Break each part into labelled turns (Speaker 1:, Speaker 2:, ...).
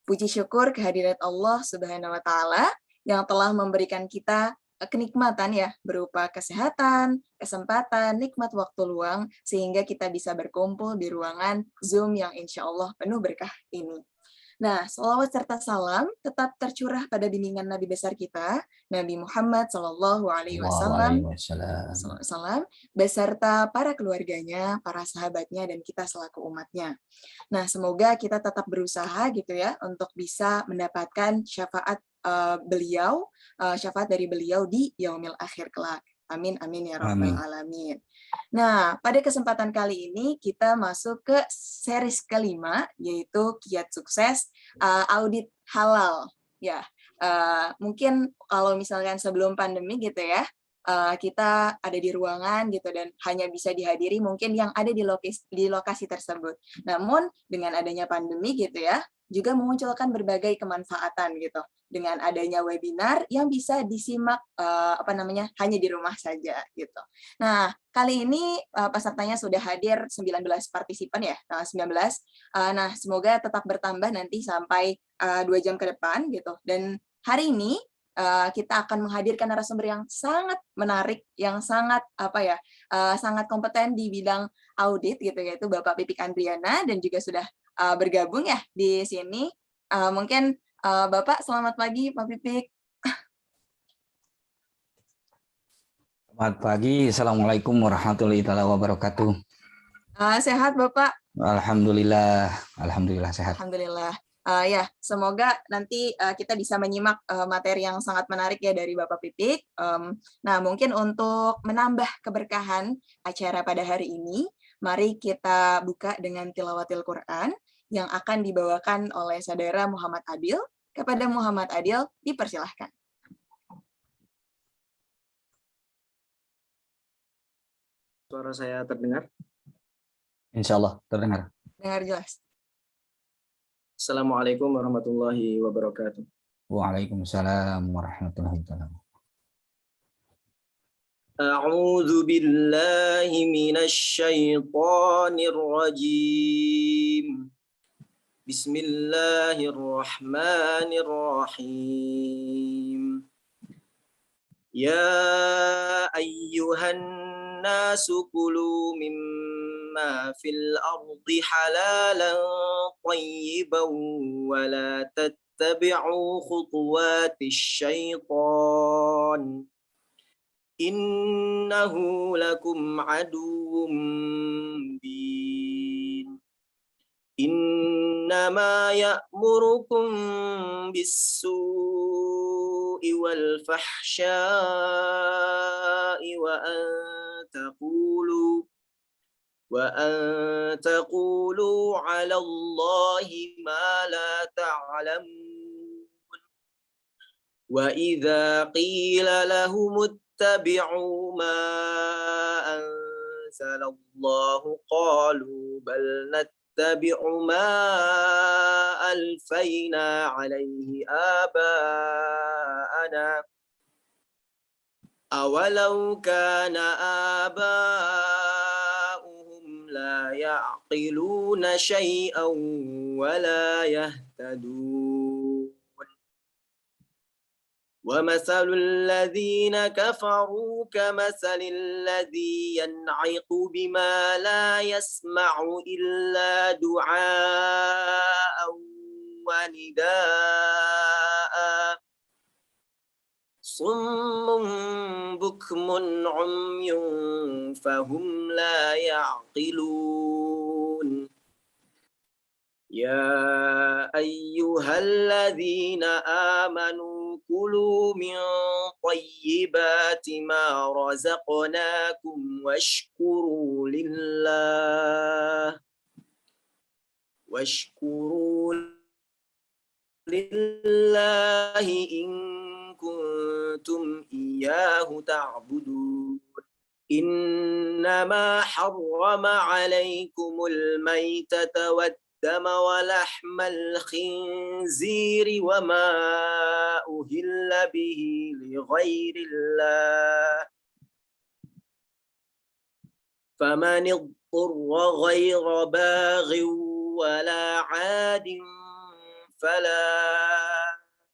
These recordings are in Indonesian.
Speaker 1: Puji syukur kehadirat Allah Subhanahu wa taala yang telah memberikan kita kenikmatan ya berupa kesehatan, kesempatan, nikmat waktu luang sehingga kita bisa berkumpul di ruangan Zoom yang insya Allah penuh berkah ini. Nah, salawat serta salam tetap tercurah pada bimbingan Nabi besar kita, Nabi Muhammad Sallallahu Alaihi
Speaker 2: Allahu alaihi
Speaker 1: Wasallam,
Speaker 2: wasallam.
Speaker 1: beserta para keluarganya, para sahabatnya, dan kita selaku umatnya. Nah, semoga kita tetap berusaha gitu ya untuk bisa mendapatkan syafaat syafaat dari beliau di yaumil akhir kelak. Amin, amin ya rabbal alamin. Nah, pada kesempatan kali ini kita masuk ke series kelima, yaitu Kiat Sukses Audit Halal. Ya, mungkin kalau misalkan sebelum pandemi gitu ya, kita ada di ruangan gitu dan hanya bisa dihadiri mungkin yang ada di lokasi tersebut. Namun dengan adanya pandemi gitu ya, juga memunculkan berbagai kemanfaatan gitu dengan adanya webinar yang bisa disimak hanya di rumah saja gitu. Nah, kali ini pesertanya sudah hadir 19 partisipan ya, 19. Nah, semoga tetap bertambah nanti sampai 2 jam ke depan gitu. Dan hari ini kita akan menghadirkan narasumber yang sangat menarik, yang sangat sangat kompeten di bidang audit gitu, yaitu Bapak Pipik Andriana dan juga sudah bergabung ya di sini. Mungkin Bapak selamat pagi Pak Pipik.
Speaker 2: Selamat pagi, Assalamualaikum warahmatullahi wabarakatuh.
Speaker 1: Sehat Bapak?
Speaker 2: Alhamdulillah, alhamdulillah sehat.
Speaker 1: Alhamdulillah. Ya, semoga nanti kita bisa menyimak materi yang sangat menarik ya dari Bapak Pipik. Nah, mungkin untuk menambah keberkahan acara pada hari ini, mari kita buka dengan tilawatil Quran yang akan dibawakan oleh saudara Muhammad Adil. Kepada Muhammad Adil, dipersilahkan.
Speaker 3: Suara saya terdengar?
Speaker 2: Insya Allah terdengar.
Speaker 1: Dengar jelas.
Speaker 3: Assalamualaikum warahmatullahi wabarakatuh.
Speaker 2: Waalaikumsalam warahmatullahi wabarakatuh.
Speaker 3: A'udzu billahi minasy syaithanir rajim. Bismillahirrahmanirrahim. Ya ayyuhan nasu kulu mimma fil ardi halalan thayyiban wa la tattabi'u khutuwatis syaitan innahu lakum aduwwum mubin. Innama ya'murukum bis-su'i wal fahsya'i wa an taqulu 'ala Allahi ma la ta'lamun. Wa idza qila lahum ittabi'u ma anzalallahu qalu bal nattabi'u ma alfayna 'alaihi aba'ana awalau kana aba'uhum la ya'qiluna syai'an wa la yahtadun. وَمَثَلُ الَّذِينَ كَفَرُوا كَمَثَلِ الَّذِي يَنْعِقُ بِمَا لَا يَسْمَعُ إِلَّا دُعَاءً وَنِدَاءً صُمٌّ بُكْمٌ عُمْيٌ فَهُمْ لَا يَعْقِلُونَ. يَا أَيُّهَا الَّذِينَ آمَنُوا كُلُوا مِنْ طَيِّبَاتِ مَا رَزَقْنَاكُمْ واشكروا لله إن كنتم إياه تعبدون. إنما حرم عليكم الميتة والدم ولحم الخنزير وما أهل به لغير الله فمن اضطر غير باغ ولا عاد فلا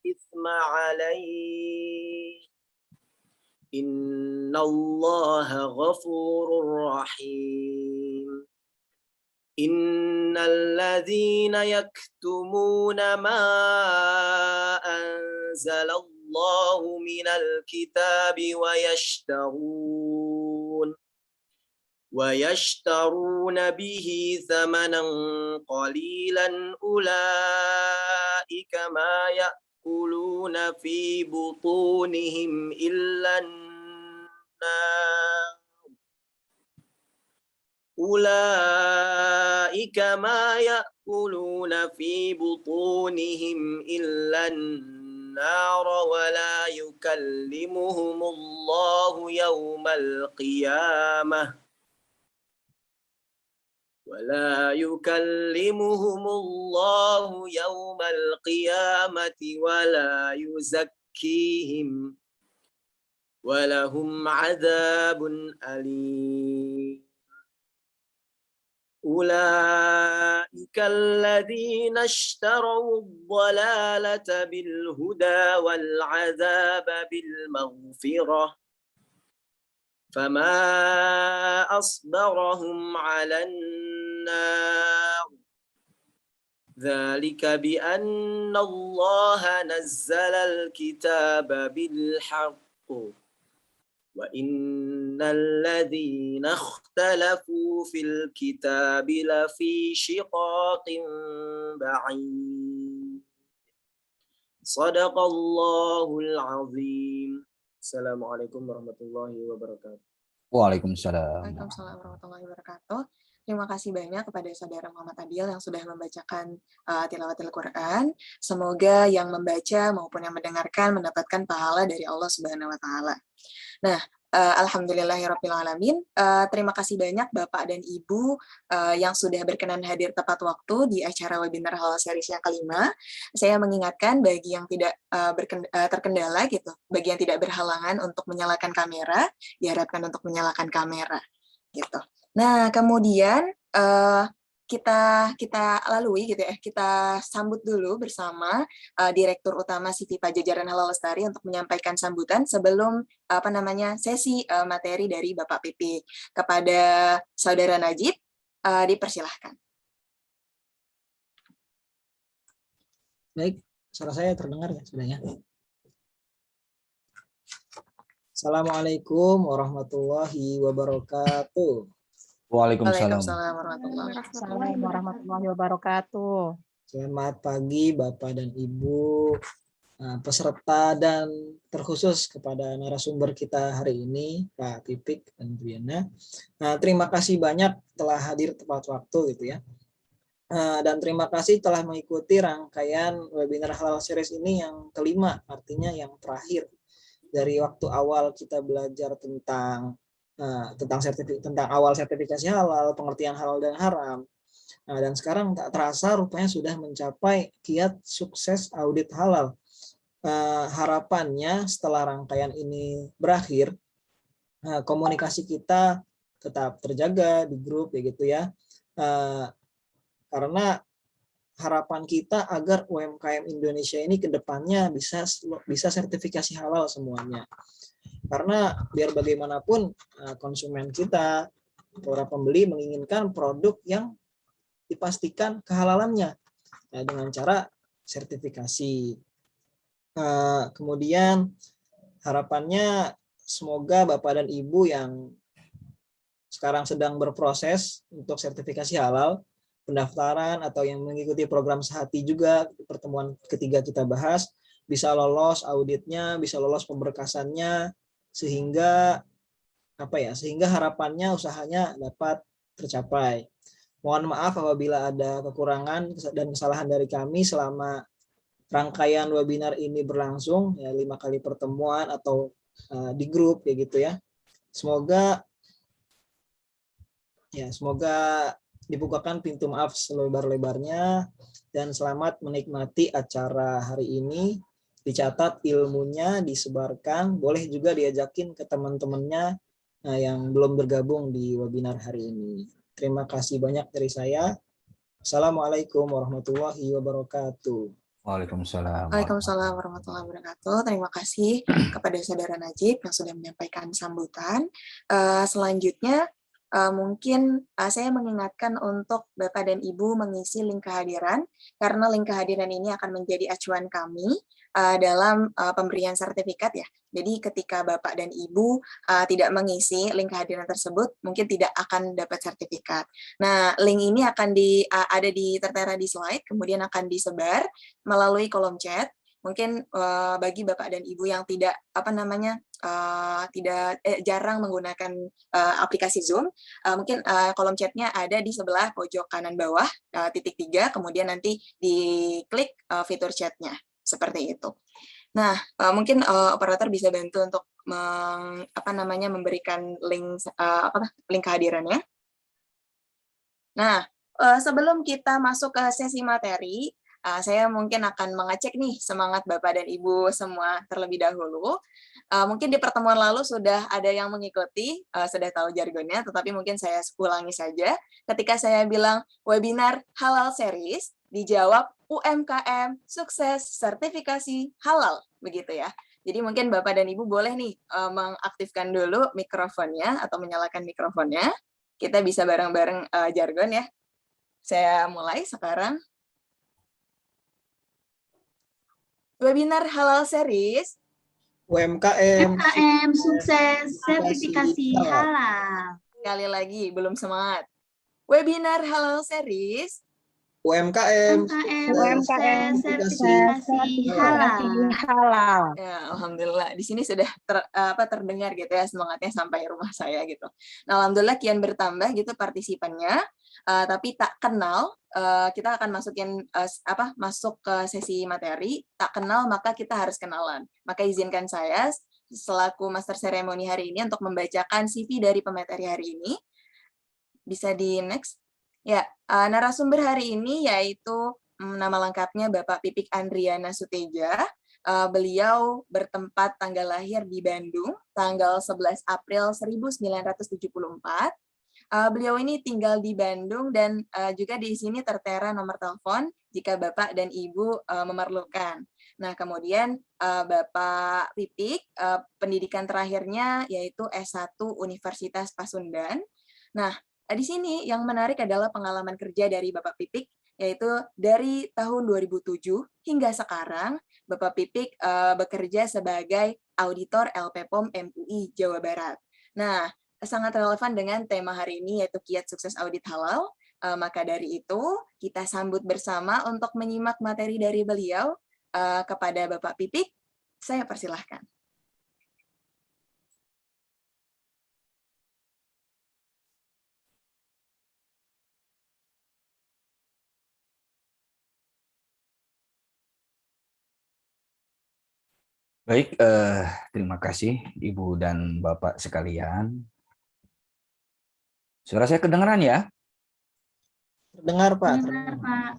Speaker 3: إثم عليه إن الله غفور رحيم إن الذين يكتمون ما أنزل الله من الكتاب ويشترون به ثمنا قليلا أولئك ما يأكلون في بطونهم إلا النار أولئك ما يأكلون في بطونهم إلا النار ولا يكلمهم الله يوم القيامة ولا يزكيهم ولهم عذاب أليم أولئك الذين اشتروا الضلالة بالهدى والعذاب بالمغفرة فما أصبرهم على النار ذلك بأن الله نزل الكتاب بالحق وإن الذين اختلفوا في الكتاب لفي شقاق بعيد صدق الله العظيم. Assalamualaikum warahmatullahi wabarakatuh.
Speaker 2: Waalaikumsalam.
Speaker 1: Waalaikumsalam warahmatullahi wabarakatuh. Terima kasih banyak kepada saudara Muhammad Adil yang sudah membacakan tilawatil Quran. Semoga yang membaca maupun yang mendengarkan mendapatkan pahala dari Allah Subhanahu wa taala. Nah, alhamdulillahirrahmanirrahim. Terima kasih banyak Bapak dan Ibu yang sudah berkenan hadir tepat waktu di acara webinar Halal Series yang kelima. Saya mengingatkan bagi yang tidak terkendala gitu, bagi yang tidak berhalangan untuk menyalakan kamera, diharapkan untuk menyalakan kamera gitu. Nah, kemudian kita lalui gitu ya, kita sambut dulu bersama Direktur Utama CV Pajajaran Halal Lestari untuk menyampaikan sambutan sebelum sesi materi dari Bapak Pipi. Kepada Saudara Najib, dipersilahkan.
Speaker 4: Baik, suara saya terdengar ya sudahnya. Assalamualaikum warahmatullahi wabarakatuh.
Speaker 2: Waalaikumsalam.
Speaker 1: Waalaikumsalam
Speaker 5: warahmatullahi wabarakatuh.
Speaker 4: Selamat pagi Bapak dan Ibu, peserta dan terkhusus kepada narasumber kita hari ini, Pak Pipik dan Bu Yana. Terima kasih banyak telah hadir tepat waktu gitu ya. Dan terima kasih telah mengikuti rangkaian webinar Halal Series ini yang kelima, artinya yang terakhir. Dari waktu awal kita belajar tentang awal sertifikasi halal, pengertian halal dan haram. Dan sekarang tak terasa rupanya sudah mencapai kiat sukses audit halal. Harapannya setelah rangkaian ini berakhir, komunikasi kita tetap terjaga di grup ya gitu ya. Karena harapan kita agar UMKM Indonesia ini ke depannya bisa sertifikasi halal semuanya. Karena biar bagaimanapun konsumen kita, para pembeli menginginkan produk yang dipastikan kehalalannya dengan cara sertifikasi. Kemudian harapannya semoga Bapak dan Ibu yang sekarang sedang berproses untuk sertifikasi halal, pendaftaran atau yang mengikuti program Sehati juga pertemuan ketiga kita bahas, bisa lolos auditnya, bisa lolos pemberkasannya, sehingga harapannya usahanya dapat tercapai. Mohon maaf apabila ada kekurangan dan kesalahan dari kami selama rangkaian webinar ini berlangsung ya 5 kali pertemuan atau di grup ya gitu ya. Semoga dibukakan pintu maaf selebar-lebarnya dan selamat menikmati acara hari ini. Dicatat ilmunya, disebarkan, boleh juga diajakin ke teman-temannya yang belum bergabung di webinar hari ini. Terima kasih banyak dari saya. Assalamualaikum warahmatullahi wabarakatuh.
Speaker 2: Waalaikumsalam.
Speaker 1: Waalaikumsalam warahmatullahi wabarakatuh. Terima kasih kepada Saudara Najib yang sudah menyampaikan sambutan. Selanjutnya, mungkin saya mengingatkan untuk Bapak dan Ibu mengisi link kehadiran, karena link kehadiran ini akan menjadi acuan kami dalam pemberian sertifikat ya. Jadi ketika Bapak dan Ibu tidak mengisi link kehadiran tersebut, mungkin tidak akan dapat sertifikat. Nah, link ini akan ada tertera di slide, kemudian akan disebar melalui kolom chat. Mungkin bagi Bapak dan Ibu yang tidak jarang menggunakan aplikasi Zoom, mungkin kolom chatnya ada di sebelah pojok kanan bawah, titik 3, kemudian nanti diklik fitur chatnya, seperti itu. Nah, mungkin operator bisa bantu untuk memberikan link kehadirannya. Nah, sebelum kita masuk ke sesi materi, saya mungkin akan mengecek nih semangat Bapak dan Ibu semua terlebih dahulu. Mungkin di pertemuan lalu sudah ada yang mengikuti, sudah tahu jargonnya, tetapi mungkin saya ulangi saja. Ketika saya bilang webinar halal series, dijawab UMKM sukses sertifikasi halal, begitu ya. Jadi mungkin Bapak dan Ibu boleh nih mengaktifkan dulu mikrofonnya atau menyalakan mikrofonnya. Kita bisa bareng-bareng jargon ya. Saya mulai sekarang. Webinar halal series
Speaker 4: UMKM
Speaker 6: sukses sertifikasi halal.
Speaker 1: Sekali lagi, belum semangat. Webinar halal series
Speaker 4: UMKM
Speaker 6: sertifikasi halal.
Speaker 1: Ya, alhamdulillah di sini sudah terdengar gitu ya semangatnya sampai rumah saya gitu. Nah, alhamdulillah kian bertambah gitu partisipannya, tapi tak kenal kita akan masuk ke sesi materi. Tak kenal maka kita harus kenalan. Maka izinkan saya selaku master seremoni hari ini untuk membacakan CV dari pemateri hari ini. Bisa di next. Ya, narasumber hari ini yaitu nama lengkapnya Bapak Pipik Andriana Suteja. Beliau bertempat tanggal lahir di Bandung, tanggal 11 April 1974. Beliau ini tinggal di Bandung dan juga di sini tertera nomor telepon jika Bapak dan Ibu memerlukan. Nah, kemudian Bapak Pipik, pendidikan terakhirnya yaitu S1 Universitas Pasundan. Nah, di sini yang menarik adalah pengalaman kerja dari Bapak Pipik, yaitu dari tahun 2007 hingga sekarang, Bapak Pipik bekerja sebagai auditor LPPOM MUI Jawa Barat. Nah, sangat relevan dengan tema hari ini, yaitu Kiat Sukses Audit Halal. Maka dari itu, kita sambut bersama untuk menyimak materi dari beliau. Kepada Bapak Pipik, saya persilahkan.
Speaker 2: Baik, terima kasih Ibu dan Bapak sekalian. Suara saya kedengaran ya?
Speaker 4: Terdengar, Pak.
Speaker 6: Benar, Pak.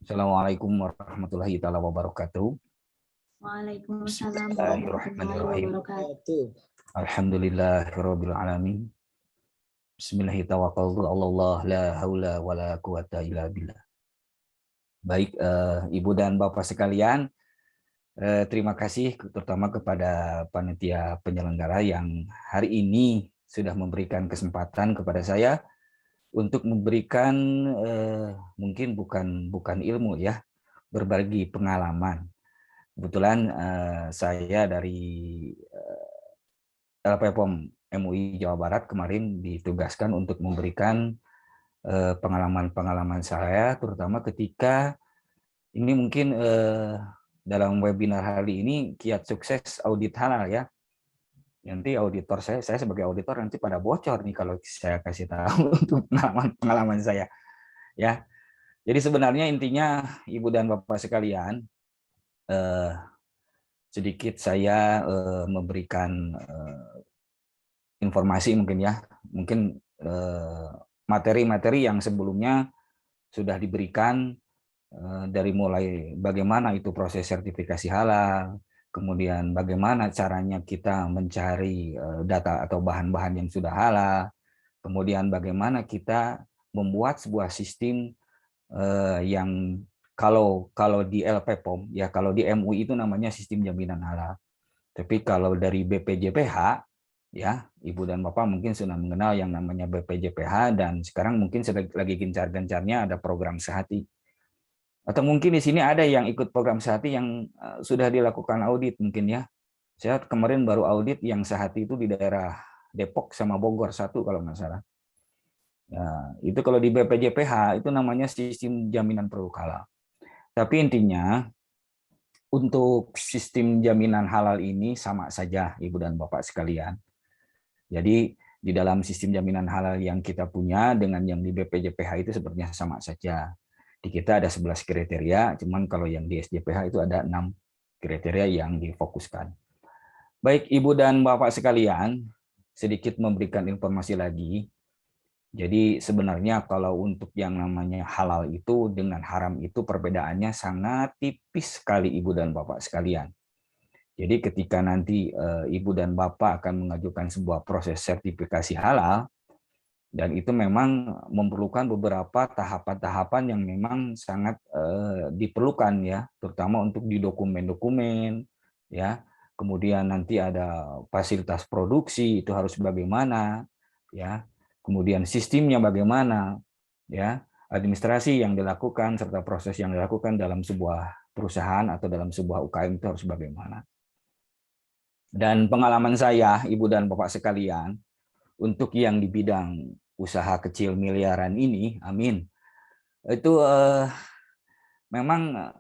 Speaker 2: Assalamualaikum warahmatullahi wabarakatuh.
Speaker 6: Waalaikumsalam warahmatullahi wabarakatuh.
Speaker 2: Alhamdulillahirabbil alamin. Bismillahirrahmanirrahim. Allah la haula wala quwata illa billah. Baik, Ibu dan Bapak sekalian, terima kasih terutama kepada panitia penyelenggara yang hari ini sudah memberikan kesempatan kepada saya untuk memberikan mungkin bukan ilmu ya, berbagi pengalaman. Kebetulan saya dari LPPOM MUI Jawa Barat kemarin ditugaskan untuk memberikan pengalaman-pengalaman saya, terutama ketika ini mungkin dalam webinar hari ini Kiat Sukses Audit Halal ya. Nanti auditor saya sebagai auditor nanti pada bocor nih kalau saya kasih tahu untuk pengalaman saya ya. Jadi sebenarnya intinya Ibu dan Bapak sekalian, sedikit saya memberikan informasi mungkin ya, mungkin materi-materi yang sebelumnya sudah diberikan, dari mulai bagaimana itu proses sertifikasi halal, kemudian bagaimana caranya kita mencari data atau bahan-bahan yang sudah halal, kemudian bagaimana kita membuat sebuah sistem yang kalau di LPPOM ya, kalau di MUI itu namanya sistem jaminan halal. Tapi kalau dari BPJPH ya, Ibu dan Bapak mungkin sudah mengenal yang namanya BPJPH, dan sekarang mungkin lagi gencar-gencarnya ada program Sehati. Atau mungkin di sini ada yang ikut program Sehati yang sudah dilakukan audit mungkin ya. Saya kemarin baru audit yang Sehati itu di daerah Depok sama Bogor satu kalau nggak salah. Ya, itu kalau di BPJPH itu namanya sistem jaminan produk halal. Tapi intinya untuk sistem jaminan halal ini sama saja Ibu dan Bapak sekalian. Jadi di dalam sistem jaminan halal yang kita punya dengan yang di BPJPH itu sebenarnya sama saja. Di kita ada 11 kriteria, cuman kalau yang di SJPH itu ada 6 kriteria yang difokuskan. Baik Ibu dan Bapak sekalian, sedikit memberikan informasi lagi. Jadi sebenarnya kalau untuk yang namanya halal itu dengan haram itu perbedaannya sangat tipis sekali Ibu dan Bapak sekalian. Jadi ketika nanti Ibu dan Bapak akan mengajukan sebuah proses sertifikasi halal, dan itu memang memerlukan beberapa tahapan-tahapan yang memang sangat diperlukan ya, terutama untuk di dokumen-dokumen ya. Kemudian nanti ada fasilitas produksi itu harus bagaimana ya. Kemudian sistemnya bagaimana, ya, administrasi yang dilakukan serta proses yang dilakukan dalam sebuah perusahaan atau dalam sebuah UKM itu harus bagaimana. Dan pengalaman saya, Ibu dan Bapak sekalian, untuk yang di bidang usaha kecil miliaran ini, amin, itu memang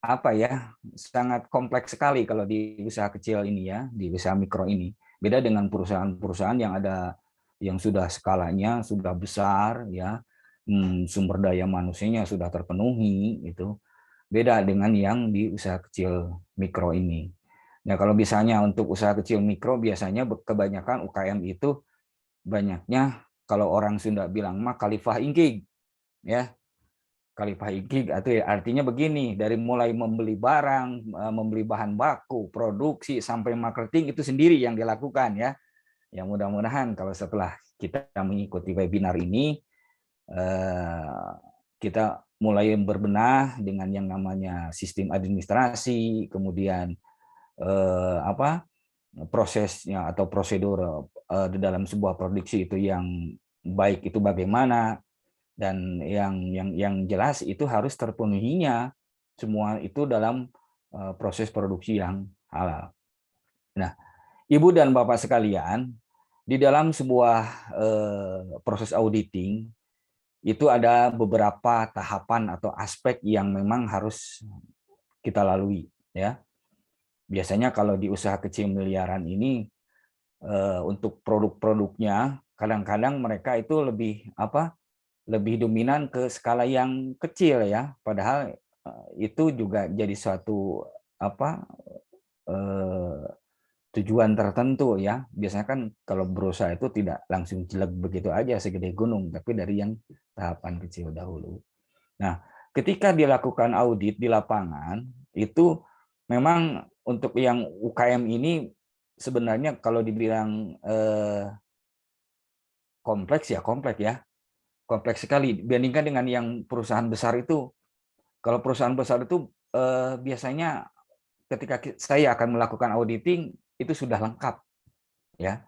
Speaker 2: apa ya, sangat kompleks sekali kalau di usaha kecil ini ya, di usaha mikro ini. Beda dengan perusahaan-perusahaan yang ada yang sudah skalanya sudah besar ya, sumber daya manusianya sudah terpenuhi, itu beda dengan yang di usaha kecil mikro ini. Nah kalau misalnya untuk usaha kecil mikro biasanya kebanyakan UKM itu banyaknya kalau orang Sunda bilang mah khalifah ingkig ya, khalifah ingkig atau artinya begini, dari mulai membeli barang, membeli bahan baku, produksi sampai marketing itu sendiri yang dilakukan ya. Yang mudah-mudahan kalau setelah kita mengikuti webinar ini, kita mulai berbenah dengan yang namanya sistem administrasi, kemudian prosesnya atau prosedur di dalam sebuah produksi itu yang baik itu bagaimana, dan yang jelas itu harus terpenuhinya semua itu dalam proses produksi yang halal. Nah, Ibu dan Bapak sekalian, di dalam sebuah proses auditing itu ada beberapa tahapan atau aspek yang memang harus kita lalui ya. Biasanya kalau di usaha kecil miliaran ini untuk produk-produknya kadang-kadang mereka itu lebih dominan ke skala yang kecil ya, padahal itu juga jadi suatu tujuan tertentu ya. Biasanya kan kalau berusaha itu tidak langsung jelek begitu aja segede gunung, tapi dari yang tahapan kecil dahulu. Nah, ketika dilakukan audit di lapangan, itu memang untuk yang UKM ini sebenarnya kalau dibilang kompleks ya, kompleks sekali dibandingkan dengan yang perusahaan besar itu. Kalau perusahaan besar itu biasanya ketika saya akan melakukan auditing itu sudah lengkap ya,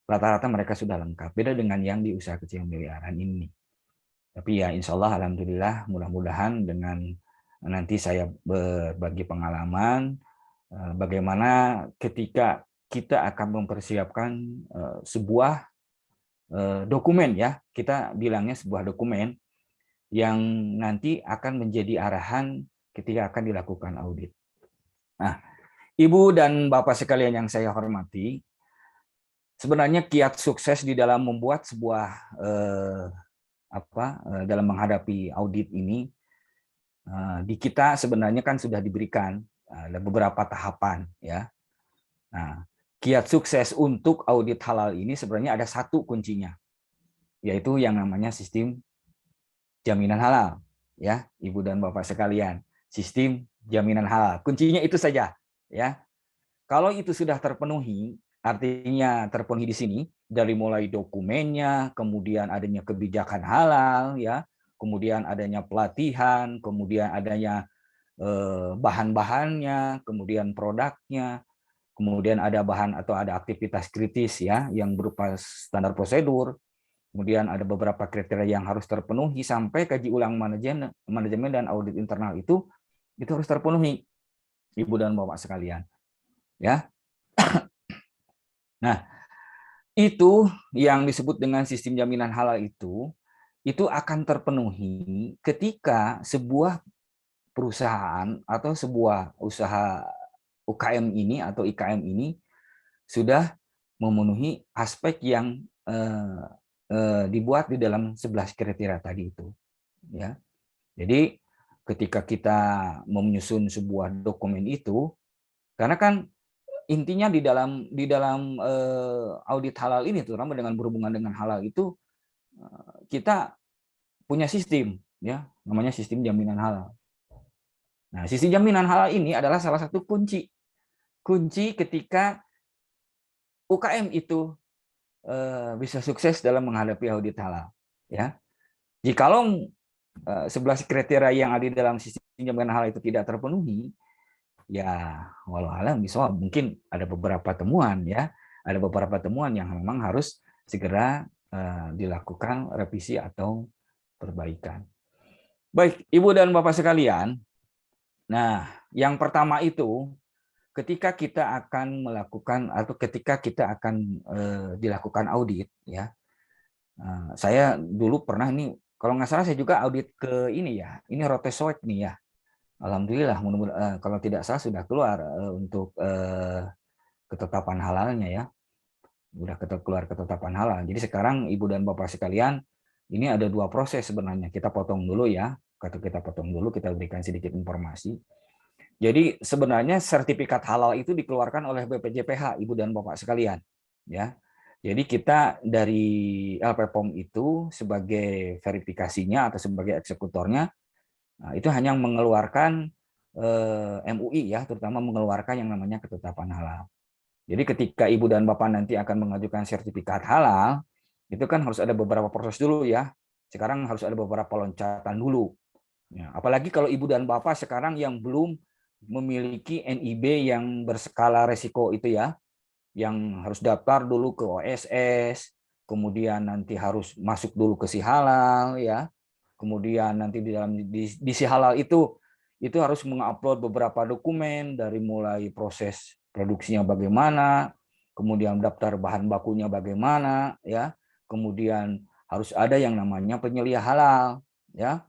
Speaker 2: rata-rata mereka sudah lengkap, beda dengan yang di usaha kecil miliaran ini. Tapi ya insya Allah alhamdulillah, mudah-mudahan dengan nanti saya berbagi pengalaman bagaimana ketika kita akan mempersiapkan sebuah dokumen ya, kita bilangnya sebuah dokumen yang nanti akan menjadi arahan ketika akan dilakukan audit. Nah, Ibu dan Bapak sekalian yang saya hormati, sebenarnya kiat sukses di dalam membuat sebuah dalam menghadapi audit ini di kita sebenarnya kan sudah diberikan ada beberapa tahapan ya. Nah, kiat sukses untuk audit halal ini sebenarnya ada satu kuncinya, yaitu yang namanya sistem jaminan halal ya, Ibu dan Bapak sekalian. Sistem jaminan halal, kuncinya itu saja ya. Kalau itu sudah terpenuhi, artinya terpenuhi di sini dari mulai dokumennya, kemudian adanya kebijakan halal ya, kemudian adanya pelatihan, kemudian adanya bahan-bahannya, kemudian produknya, kemudian ada bahan atau ada aktivitas kritis ya yang berupa standar prosedur, kemudian ada beberapa kriteria yang harus terpenuhi sampai kaji ulang manajemen dan audit internal itu harus terpenuhi, Ibu dan Bapak sekalian. Ya. Nah, itu yang disebut dengan sistem jaminan halal itu akan terpenuhi ketika sebuah perusahaan atau sebuah usaha UKM ini atau IKM ini sudah memenuhi aspek yang dibuat di dalam 11 kriteria tadi itu. Ya. Jadi ketika kita menyusun sebuah dokumen itu, karena kan intinya di dalam audit halal ini, terutama dengan berhubungan dengan halal itu, kita punya sistem, ya, namanya sistem jaminan halal. Nah, sistem jaminan halal ini adalah salah satu kunci ketika UKM itu bisa sukses dalam menghadapi audit halal. Ya, jikalau 11 kriteria yang ada di dalam sistem jaminan halal itu tidak terpenuhi, ya walau alam bisa mungkin ada beberapa temuan ya, ada beberapa temuan yang memang harus segera dilakukan revisi atau perbaikan. Baik, Ibu dan Bapak sekalian. Nah, yang pertama itu ketika kita akan melakukan atau ketika kita akan dilakukan audit ya. Saya dulu pernah ini, kalau nggak salah saya juga audit ke ini ya. Ini Rotesoek nih ya. Alhamdulillah, kalau tidak salah sudah keluar untuk ketetapan halalnya ya. Sudah keluar ketetapan halal. Jadi sekarang Ibu dan Bapak sekalian, ini ada 2 proses sebenarnya. Kita potong dulu ya. Kita potong dulu, kita berikan sedikit informasi. Jadi sebenarnya sertifikat halal itu dikeluarkan oleh BPJPH, Ibu dan Bapak sekalian. Ya. Jadi kita dari LPPOM itu sebagai verifikasinya atau sebagai eksekutornya, nah, itu hanya mengeluarkan MUI ya, terutama mengeluarkan yang namanya ketetapan halal. Jadi ketika Ibu dan Bapak nanti akan mengajukan sertifikat halal, itu kan harus ada beberapa proses dulu ya. Sekarang harus ada beberapa loncatan dulu. Ya, apalagi kalau Ibu dan Bapak sekarang yang belum memiliki NIB yang berskala resiko itu ya, yang harus daftar dulu ke OSS, kemudian nanti harus masuk dulu ke Sihalal ya. Kemudian nanti di Sihalal itu harus mengupload beberapa dokumen dari mulai proses produksinya bagaimana, kemudian daftar bahan bakunya bagaimana ya. Kemudian harus ada yang namanya penyelia halal ya.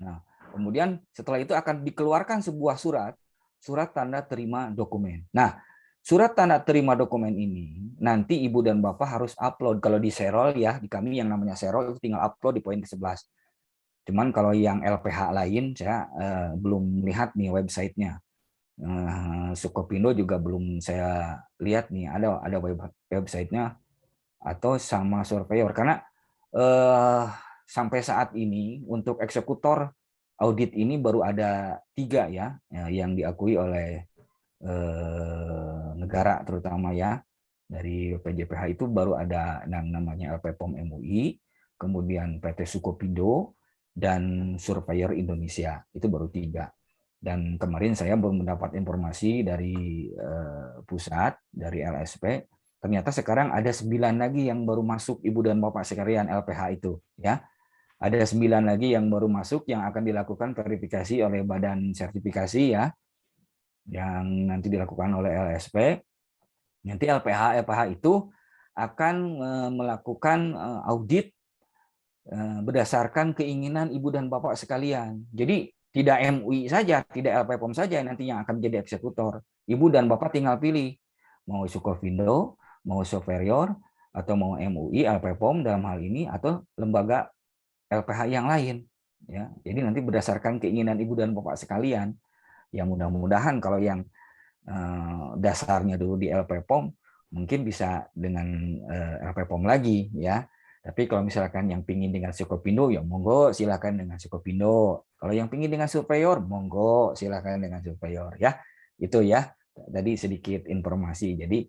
Speaker 2: Nah, kemudian setelah itu akan dikeluarkan sebuah surat tanda terima dokumen. Nah, surat tanda terima dokumen ini nanti Ibu dan Bapak harus upload. Kalau di Serol ya, di kami yang namanya Serol itu tinggal upload di poin ke-11. Cuman kalau yang LPH lain saya belum lihat nih websitenya. Sukopindo juga belum saya lihat nih ada websitenya atau sama surveyor, karena sampai saat ini untuk eksekutor audit ini baru ada 3 ya yang diakui oleh negara terutama ya. Dari PJPH itu baru ada yang namanya LPPOM MUI, kemudian PT Sukopindo, dan Surveyor Indonesia. Itu baru 3. Dan kemarin saya baru mendapat informasi dari pusat, dari LSP, ternyata sekarang ada 9 lagi yang baru masuk Ibu dan Bapak sekalian LPH itu ya. Ada 9 lagi yang baru masuk yang akan dilakukan verifikasi oleh badan sertifikasi ya. Yang nanti dilakukan oleh LSP. Nanti LPH itu akan melakukan audit berdasarkan keinginan Ibu dan Bapak sekalian. Jadi tidak MUI saja, tidak LPPOM saja nanti yang akan menjadi eksekutor. Ibu dan Bapak tinggal pilih mau Sukovindo, mau Superior, atau mau MUI, LPPOM dalam hal ini, atau lembaga LPH yang lain. Ya, jadi nanti berdasarkan keinginan Ibu dan Bapak sekalian, yang mudah-mudahan kalau yang dasarnya dulu di LPPOM mungkin bisa dengan LPPOM lagi ya. Tapi kalau misalkan yang pingin dengan Sukopindo, ya monggo silakan dengan Sukopindo. Kalau yang pingin dengan Superior, monggo silakan dengan Superior ya. Itu ya. Tadi sedikit informasi. Jadi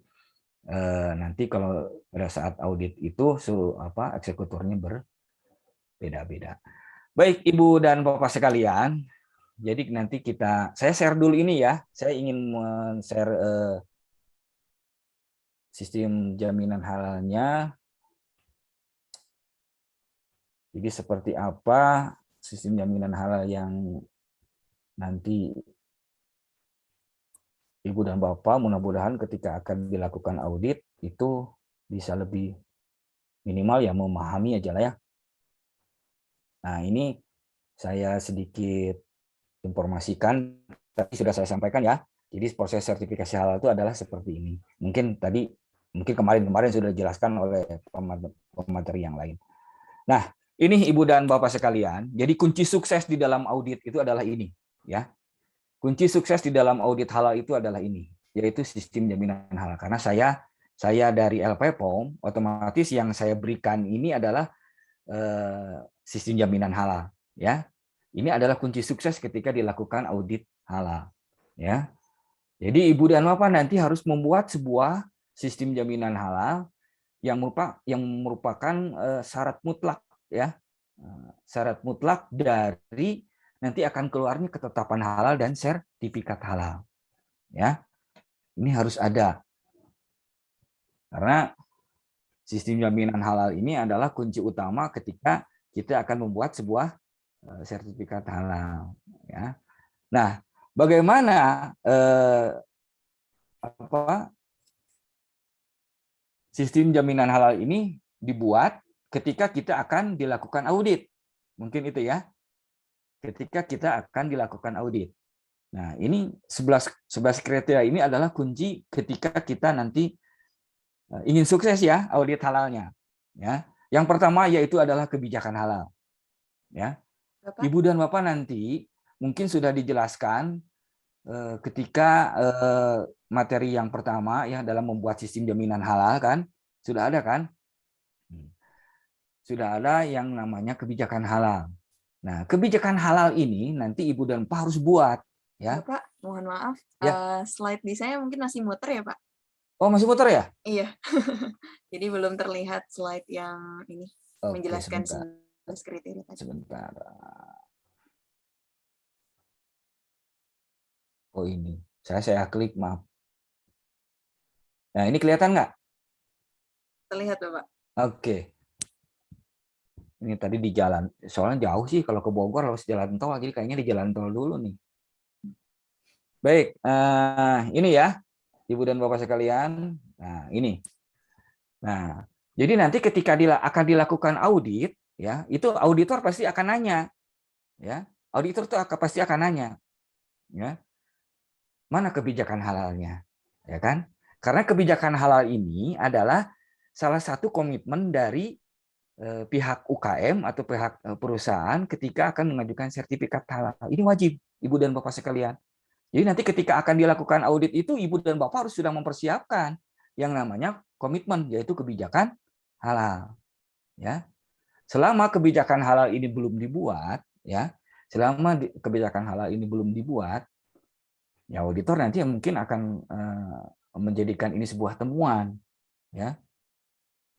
Speaker 2: nanti kalau pada saat audit itu eksekutornya berbeda-beda. Baik, Ibu dan Bapak sekalian. Jadi nanti saya share dulu ini ya. Saya ingin men-share sistem jaminan halalnya. Jadi seperti apa sistem jaminan halal yang nanti Ibu dan Bapak mudah-mudahan ketika akan dilakukan audit itu bisa lebih minimal ya memahami aja lah ya. Nah, ini saya sedikit informasikan, tapi sudah saya sampaikan ya. Jadi proses sertifikasi halal itu adalah seperti ini. Mungkin kemarin sudah dijelaskan oleh pemateri yang lain. Nah, ini Ibu dan Bapak sekalian. Jadi kunci sukses di dalam audit itu adalah ini, ya. Kunci sukses di dalam audit halal itu adalah ini, yaitu sistem jaminan halal. Karena saya dari LPPOM, otomatis yang saya berikan ini adalah sistem jaminan halal, ya. Ini adalah kunci sukses ketika dilakukan audit halal, ya. Jadi Ibu dan Bapak nanti harus membuat sebuah sistem jaminan halal yang merupakan syarat mutlak, ya. Syarat mutlak dari nanti akan keluarnya ketetapan halal dan sertifikat halal, ya. Ini harus ada. Karena sistem jaminan halal ini adalah kunci utama ketika kita akan membuat sebuah sertifikat halal, ya. Nah, bagaimana sistem jaminan halal ini dibuat ketika kita akan dilakukan audit? Mungkin itu ya. Ketika kita akan dilakukan audit. Nah, ini 11 kriteria ini adalah kunci ketika kita nanti ingin sukses ya audit halalnya, ya. Yang pertama yaitu adalah kebijakan halal, ya. Bapak? Ibu dan Bapak nanti mungkin sudah dijelaskan ketika materi yang pertama ya dalam membuat sistem jaminan halal kan sudah ada kan, sudah ada yang namanya kebijakan halal. Nah, kebijakan halal ini nanti Ibu dan Bapak harus buat, ya.
Speaker 1: Bapak, mohon maaf,
Speaker 2: ya.
Speaker 1: Slide di saya mungkin masih muter ya, Pak?
Speaker 2: Oh, masih muter ya?
Speaker 1: Iya. Jadi belum terlihat slide yang ini menjelaskan 11 kriteria tadi.
Speaker 2: Sebentar. Oh, ini. Saya klik, maaf. Nah, ini kelihatan nggak?
Speaker 1: Terlihat, Bapak.
Speaker 2: Oke. Ini tadi di jalan, soalnya jauh sih kalau ke Bogor harus jalan tol, jadi kayaknya di jalan tol dulu nih. Baik, ini ya, Ibu dan Bapak sekalian. Nah, ini. Nah, jadi nanti ketika akan dilakukan audit, ya, itu auditor pasti akan nanya, ya, auditor itu pasti akan nanya, ya, mana kebijakan halalnya, ya kan? Karena kebijakan halal ini adalah salah satu komitmen dari pihak UKM atau pihak perusahaan ketika akan mengajukan sertifikat halal. Ini wajib, Ibu dan Bapak sekalian. Jadi nanti ketika akan dilakukan audit itu, Ibu dan Bapak harus sudah mempersiapkan yang namanya komitmen, yaitu kebijakan halal. Ya, selama kebijakan halal ini belum dibuat, ya, kebijakan halal ini belum dibuat, ya auditor nanti mungkin akan menjadikan ini sebuah temuan, ya.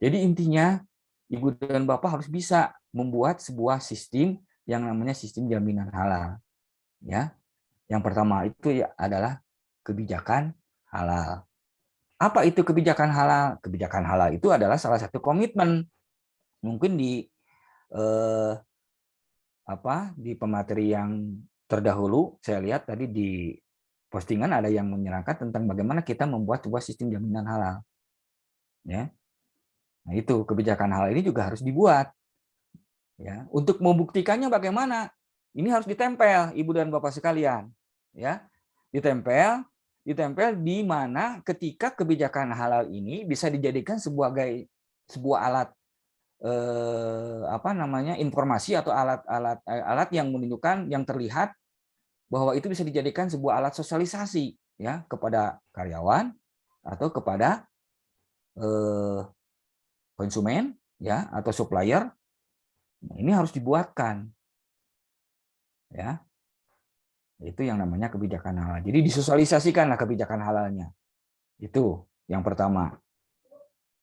Speaker 2: Jadi intinya Ibu dan Bapak harus bisa membuat sebuah sistem yang namanya sistem jaminan halal. Ya. Yang pertama itu ya adalah kebijakan halal. Apa itu kebijakan halal? Kebijakan halal itu adalah salah satu komitmen. Mungkin di pemateri yang terdahulu saya lihat tadi di postingan ada yang menyerangkan tentang bagaimana kita membuat sebuah sistem jaminan halal. Ya. Nah, itu kebijakan halal ini juga harus dibuat. Ya, untuk membuktikannya bagaimana? Ini harus ditempel, Ibu dan Bapak sekalian. Ya, ditempel di mana ketika kebijakan halal ini bisa dijadikan sebuah alat informasi atau alat yang menunjukkan, yang terlihat bahwa itu bisa dijadikan sebuah alat sosialisasi ya kepada karyawan atau kepada konsumen ya atau supplier. Ini harus dibuatkan ya, itu yang namanya kebijakan halal. Jadi disosialisasikanlah kebijakan halalnya, itu yang pertama.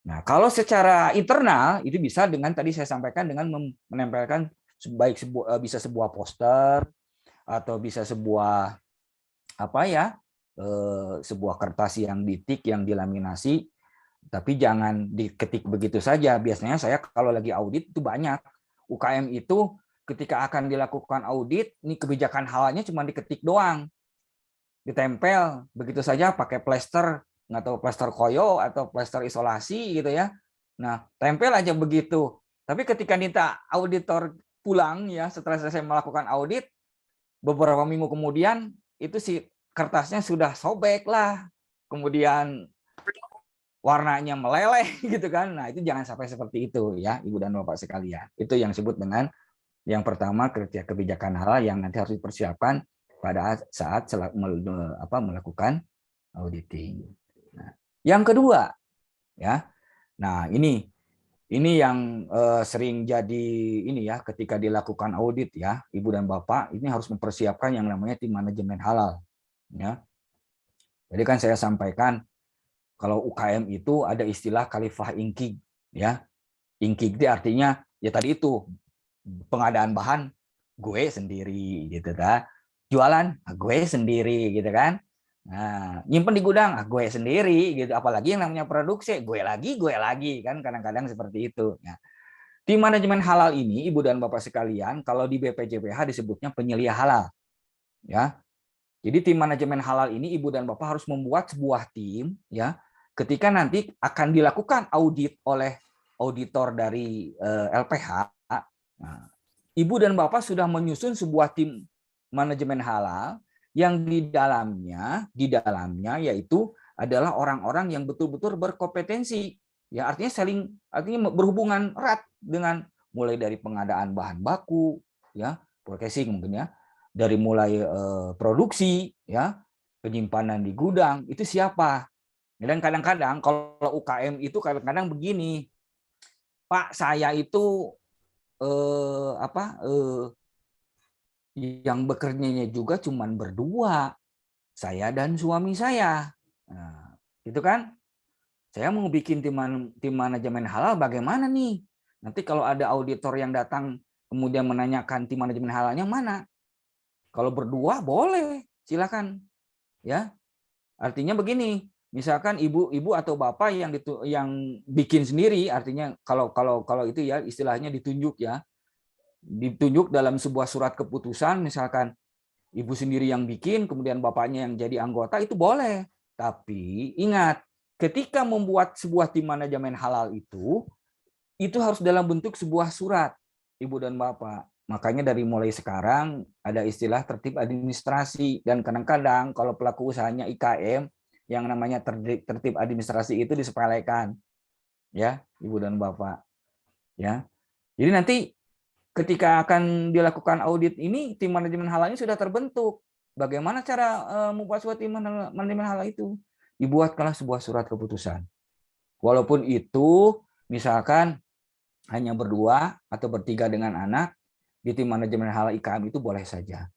Speaker 2: Nah, kalau secara internal itu bisa dengan tadi saya sampaikan dengan menempelkan baik bisa sebuah poster atau bisa sebuah apa ya, sebuah kertas yang ditik, yang dilaminasi, tapi jangan diketik begitu saja. Biasanya saya kalau lagi audit itu banyak UKM itu ketika akan dilakukan audit, ini kebijakan halalnya cuma diketik doang, ditempel begitu saja pakai plester, nggak tahu plester koyo atau plester isolasi gitu ya. Nah, tempel aja begitu. Tapi ketika minta auditor pulang ya setelah selesai melakukan audit, beberapa minggu kemudian itu si kertasnya sudah sobek lah, kemudian warnanya meleleh gitu kan. Nah, itu jangan sampai seperti itu ya, Ibu dan Bapak sekalian. Itu yang disebut dengan yang pertama kriteria kebijakan halal yang nanti harus dipersiapkan pada saat melakukan auditing. Nah, yang kedua ya. Nah, ini yang sering jadi ini ya ketika dilakukan audit ya, Ibu dan Bapak ini harus mempersiapkan yang namanya tim manajemen halal ya. Jadi kan saya sampaikan kalau UKM itu ada istilah khalifah inkig ya. Inkig itu artinya ya tadi itu pengadaan bahan gue sendiri gitu kan. Jualan gue sendiri gitu kan. Nah, nyimpen di gudang gue sendiri gitu. Apalagi yang namanya produksi gue lagi kan kadang-kadang seperti itu ya. Tim manajemen halal ini Ibu dan Bapak sekalian kalau di BPJPH disebutnya penyelia halal ya. Jadi tim manajemen halal ini Ibu dan Bapak harus membuat sebuah tim ya. Ketika nanti akan dilakukan audit oleh auditor dari LPH, nah, Ibu dan Bapak sudah menyusun sebuah tim manajemen halal yang di dalamnya yaitu adalah orang-orang yang betul-betul berkompetensi. Ya, artinya berhubungan erat dengan mulai dari pengadaan bahan baku, ya, processing mungkin ya, dari mulai produksi, ya, penyimpanan di gudang, itu siapa? Dan kadang-kadang kalau UKM itu kadang-kadang begini, Pak, saya itu yang bekerjanya juga cuman berdua, saya dan suami saya. Nah, itu kan, saya mau bikin tim manajemen halal bagaimana nih? Nanti kalau ada auditor yang datang kemudian menanyakan tim manajemen halalnya mana? Kalau berdua boleh, silakan. Ya, artinya begini. Misalkan ibu atau bapak yang bikin sendiri, artinya kalau itu ya istilahnya ditunjuk ya, ditunjuk dalam sebuah surat keputusan, misalkan ibu sendiri yang bikin, kemudian bapaknya yang jadi anggota, itu boleh. Tapi ingat, ketika membuat sebuah tim manajemen halal itu harus dalam bentuk sebuah surat, ibu dan bapak. Makanya dari mulai sekarang ada istilah tertib administrasi, dan kadang-kadang kalau pelaku usahanya IKM, yang namanya tertib administrasi itu disepelekan, ya, Ibu dan Bapak, ya. Jadi nanti ketika akan dilakukan audit ini, tim manajemen halalnya sudah terbentuk. Bagaimana cara membuat sebuah tim manajemen halal itu? Dibuatkanlah sebuah surat keputusan. Walaupun itu misalkan hanya berdua atau bertiga dengan anak, di tim manajemen halal IKM itu boleh saja,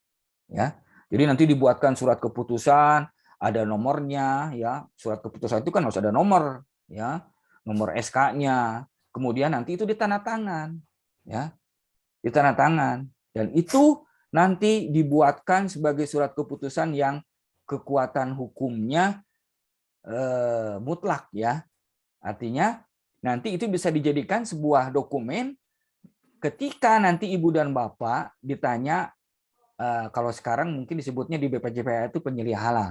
Speaker 2: ya. Jadi nanti dibuatkan surat keputusan, ada nomornya, ya. Surat keputusan itu kan harus ada nomor, ya, nomor SK-nya. Kemudian nanti itu ditandatangan, ya, ditandatangan, dan itu nanti dibuatkan sebagai surat keputusan yang kekuatan hukumnya mutlak, ya. Artinya nanti itu bisa dijadikan sebuah dokumen ketika nanti ibu dan bapak ditanya, kalau sekarang mungkin disebutnya di BPJPH itu penyelia halal.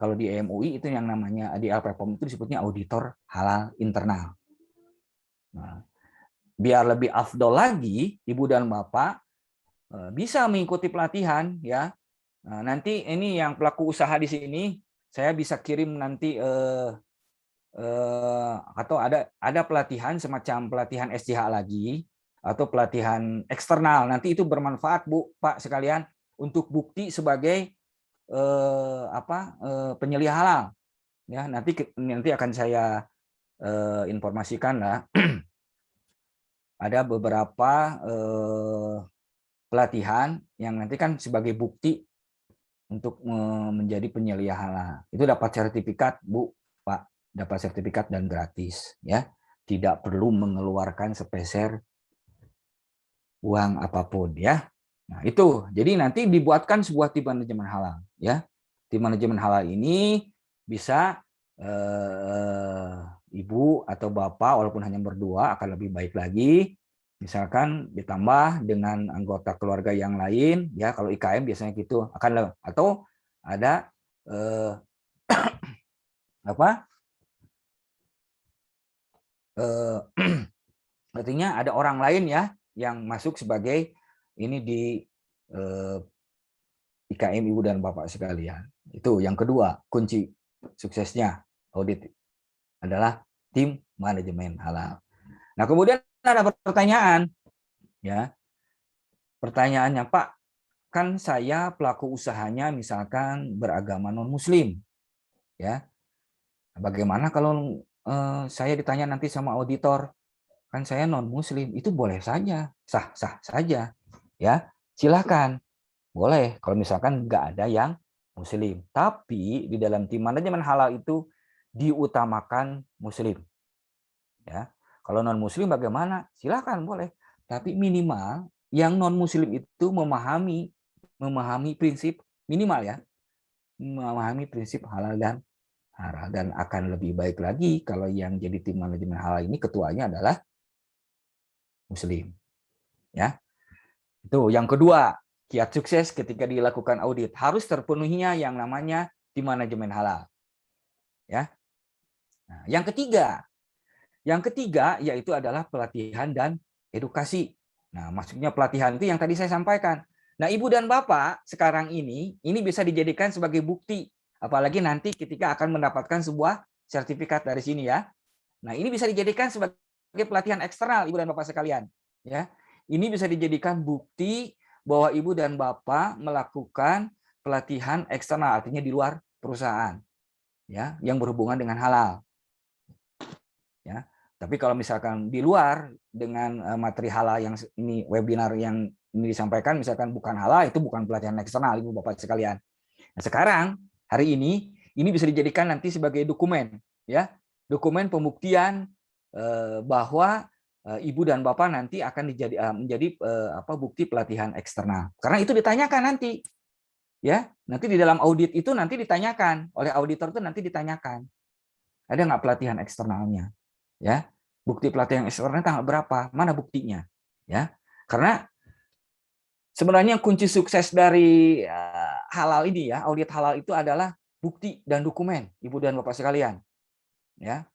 Speaker 2: Kalau di MUI itu yang namanya di LPPOM itu disebutnya auditor halal internal. Nah, biar lebih afdol lagi, ibu dan bapak bisa mengikuti pelatihan, ya. Nah, nanti ini yang pelaku usaha di sini saya bisa kirim nanti atau ada pelatihan semacam pelatihan SCH lagi atau pelatihan eksternal. Nanti itu bermanfaat, Bu, Pak sekalian, untuk bukti sebagai penyelia halal, ya. Nanti akan saya informasikan lah. Ada beberapa pelatihan yang nanti kan sebagai bukti untuk menjadi penyelia halal. Itu dapat sertifikat, Bu, Pak, dapat sertifikat dan gratis, ya. Tidak perlu mengeluarkan sepeser uang apapun ya. Nah, itu. Jadi nanti dibuatkan sebuah tim manajemen halal ya. Tim manajemen halal ini bisa ibu atau bapak walaupun hanya berdua akan lebih baik lagi. Misalkan ditambah dengan anggota keluarga yang lain ya, kalau IKM biasanya gitu akan, atau ada artinya ada orang lain ya yang masuk sebagai ini di IKM ibu dan bapak sekalian. Itu yang kedua, kunci suksesnya audit adalah tim manajemen halal. Nah, kemudian ada pertanyaan ya. Pertanyaannya, Pak, kan saya pelaku usahanya misalkan beragama non-muslim ya. Bagaimana kalau saya ditanya nanti sama auditor, kan saya non-muslim, itu boleh saja, sah-sah saja ya. Silakan. Boleh kalau misalkan nggak ada yang muslim. Tapi di dalam tim manajemen halal itu diutamakan muslim. Ya. Kalau non-muslim bagaimana? Silakan boleh. Tapi minimal yang non-muslim itu memahami prinsip minimal ya. Memahami prinsip halal dan haram, dan akan lebih baik lagi kalau yang jadi tim manajemen halal ini ketuanya adalah muslim. Ya. Itu yang kedua. Kiat sukses ketika dilakukan audit harus terpenuhinya yang namanya tim manajemen halal. Ya. Nah, yang ketiga yaitu adalah pelatihan dan edukasi. Nah, maksudnya pelatihan itu yang tadi saya sampaikan. Nah, Ibu dan Bapak sekarang ini bisa dijadikan sebagai bukti, apalagi nanti ketika akan mendapatkan sebuah sertifikat dari sini ya. Nah, ini bisa dijadikan sebagai pelatihan eksternal Ibu dan Bapak sekalian. Ya, ini bisa dijadikan bukti bahwa Ibu dan Bapak melakukan pelatihan eksternal, artinya di luar perusahaan, ya, yang berhubungan dengan halal. Ya, tapi kalau misalkan di luar dengan materi halal yang ini webinar yang ini disampaikan, misalkan bukan halal, itu bukan pelatihan eksternal, Ibu Bapak sekalian. Nah, sekarang hari ini bisa dijadikan nanti sebagai dokumen, ya, dokumen pembuktian bahwa Ibu dan Bapak nanti akan menjadi bukti pelatihan eksternal. Karena itu ditanyakan nanti. Ya, nanti di dalam audit itu nanti ditanyakan oleh auditor, itu nanti ditanyakan. Ada nggak pelatihan eksternalnya? Ya. Bukti pelatihan eksternalnya tanggal berapa? Mana buktinya? Ya. Karena sebenarnya kunci sukses dari halal ini ya, audit halal itu adalah bukti dan dokumen, Ibu dan Bapak sekalian. Ya.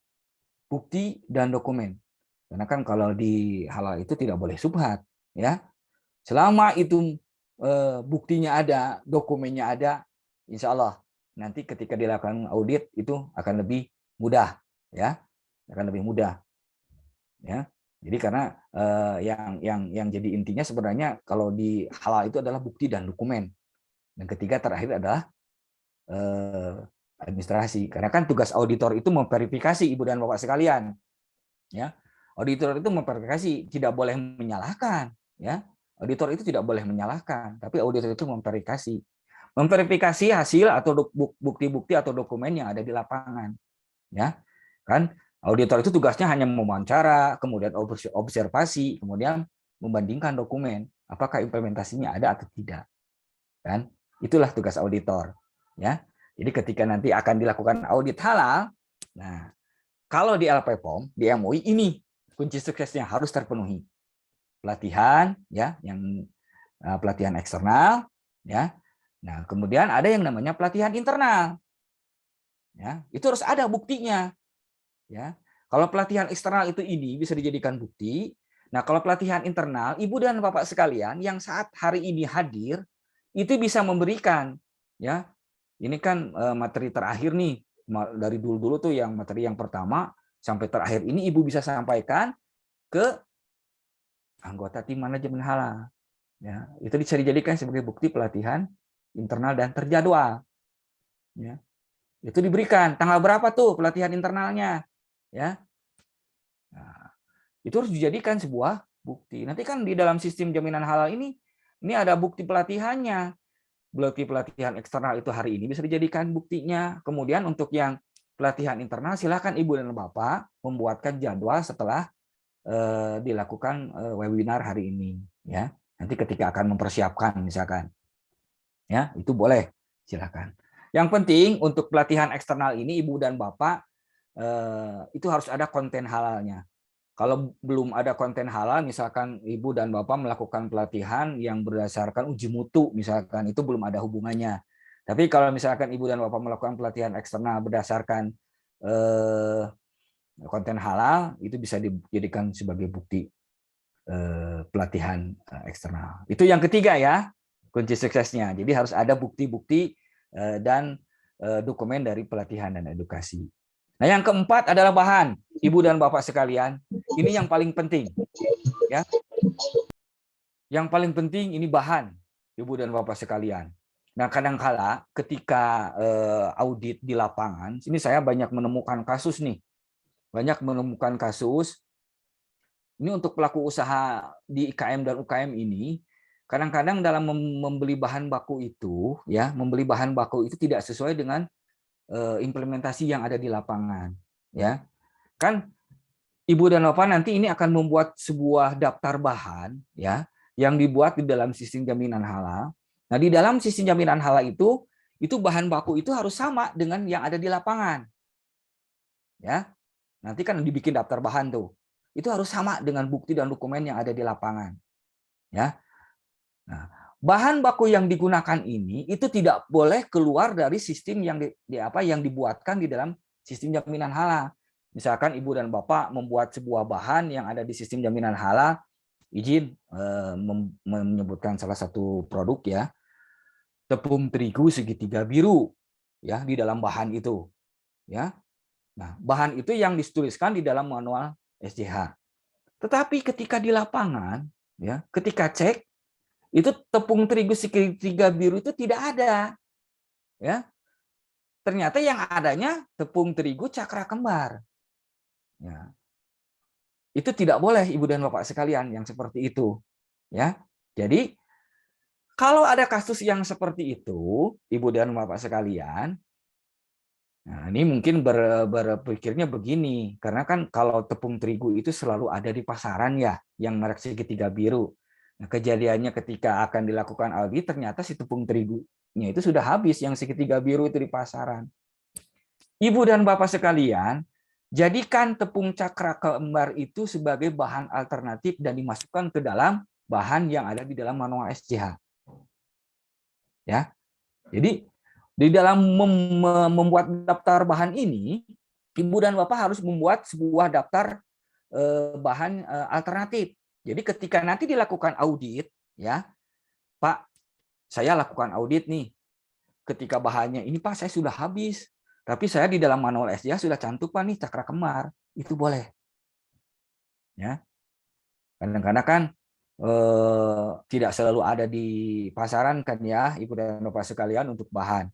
Speaker 2: Bukti dan dokumen. Karena kan kalau di halal itu tidak boleh subhat, ya. Selama itu buktinya ada, dokumennya ada, insya Allah nanti ketika dilakukan audit itu akan lebih mudah, ya, akan lebih mudah, ya. Jadi karena yang jadi intinya sebenarnya kalau di halal itu adalah bukti dan dokumen. Dan ketiga terakhir adalah administrasi. Karena kan tugas auditor itu memverifikasi Ibu dan Bapak sekalian, ya. Auditor itu memverifikasi, tidak boleh menyalahkan, ya. Auditor itu tidak boleh menyalahkan, tapi auditor itu memverifikasi hasil atau bukti-bukti atau dokumen yang ada di lapangan, ya. Kan auditor itu tugasnya hanya mewawancara, kemudian observasi, kemudian membandingkan dokumen, apakah implementasinya ada atau tidak. Kan? Itulah tugas auditor, ya. Jadi ketika nanti akan dilakukan audit halal, nah, kalau di LPPOM, di MUI ini kunci suksesnya harus terpenuhi. Pelatihan, ya, yang pelatihan eksternal, ya. Nah, kemudian ada yang namanya pelatihan internal, ya. Itu harus ada buktinya, ya. Kalau pelatihan eksternal itu ini bisa dijadikan bukti. Nah, kalau pelatihan internal, Ibu dan Bapak sekalian yang saat hari ini hadir itu bisa memberikan, ya. Ini kan materi terakhir nih, dari dulu-dulu tuh yang materi yang pertama sampai terakhir ini Ibu bisa sampaikan ke anggota tim manajemen halal. Ya, itu bisa dijadikan sebagai bukti pelatihan internal dan terjadwal. Ya. Itu diberikan tanggal berapa tuh pelatihan internalnya, ya. Nah, itu harus dijadikan sebuah bukti. Nanti kan di dalam sistem jaminan halal ini ada bukti pelatihannya. Bukti pelatihan eksternal itu hari ini bisa dijadikan buktinya. Kemudian untuk yang pelatihan internal silakan Ibu dan Bapak membuatkan jadwal setelah dilakukan webinar hari ini, Ya, nanti ketika akan mempersiapkan misalkan. Ya, itu boleh, silakan. Yang penting untuk pelatihan eksternal ini Ibu dan Bapak itu harus ada konten halalnya. Kalau belum ada konten halal, misalkan Ibu dan Bapak melakukan pelatihan yang berdasarkan uji mutu, misalkan itu belum ada hubungannya. Tapi kalau misalkan Ibu dan Bapak melakukan pelatihan eksternal berdasarkan konten halal, itu bisa dijadikan sebagai bukti pelatihan eksternal. Itu yang ketiga ya, kunci suksesnya. Jadi harus ada bukti-bukti dan dokumen dari pelatihan dan edukasi. Nah, yang keempat adalah bahan. Ibu dan Bapak sekalian, ini yang paling penting. Ya. Yang paling penting ini bahan, Ibu dan Bapak sekalian. Nah, kadang-kala ketika audit di lapangan, ini saya banyak menemukan kasus nih. Banyak menemukan kasus ini untuk pelaku usaha di IKM dan UKM ini, kadang-kadang dalam membeli bahan baku itu, ya, membeli bahan baku itu tidak sesuai dengan implementasi yang ada di lapangan, ya. Kan Ibu dan Bapak nanti ini akan membuat sebuah daftar bahan, ya, yang dibuat di dalam sistem jaminan halal. Nah, di dalam sistem jaminan halal itu bahan baku itu harus sama dengan yang ada di lapangan. Ya. Nanti kan dibikin daftar bahan tuh. Itu harus sama dengan bukti dan dokumen yang ada di lapangan. Ya. Nah, bahan baku yang digunakan ini itu tidak boleh keluar dari sistem yang yang dibuatkan di dalam sistem jaminan halal. Misalkan Ibu dan Bapak membuat sebuah bahan yang ada di sistem jaminan halal, izin menyebutkan salah satu produk ya, tepung terigu segitiga biru ya di dalam bahan itu. Ya. Nah, bahan itu yang dituliskan di dalam manual SJH. Tetapi ketika di lapangan, ya, ketika cek itu tepung terigu segitiga biru itu tidak ada, ya. Ternyata yang adanya tepung terigu cakra kembar. Ya. Itu tidak boleh Ibu dan Bapak sekalian yang seperti itu, ya. Jadi kalau ada kasus yang seperti itu, Ibu dan Bapak sekalian, nah ini mungkin berpikirnya begini, karena kan kalau tepung terigu itu selalu ada di pasaran ya, yang merek segitiga biru. Nah, kejadiannya ketika akan dilakukan audit, ternyata si tepung terigunya itu sudah habis, yang segitiga biru itu di pasaran. Ibu dan Bapak sekalian, jadikan tepung cakra kembar itu sebagai bahan alternatif dan dimasukkan ke dalam bahan yang ada di dalam manual SJH. Ya, jadi di dalam membuat daftar bahan ini, Ibu dan Bapak harus membuat sebuah daftar bahan alternatif. Jadi ketika nanti dilakukan audit, ya, Pak, saya lakukan audit nih. Ketika bahannya ini Pak, saya sudah habis, tapi saya di dalam manual SJH sudah cantumkan nih cakra kembar, itu boleh. Ya, kadang-kadang kan tidak selalu ada di pasaran kan ya, Ibu dan Bapak sekalian untuk bahan.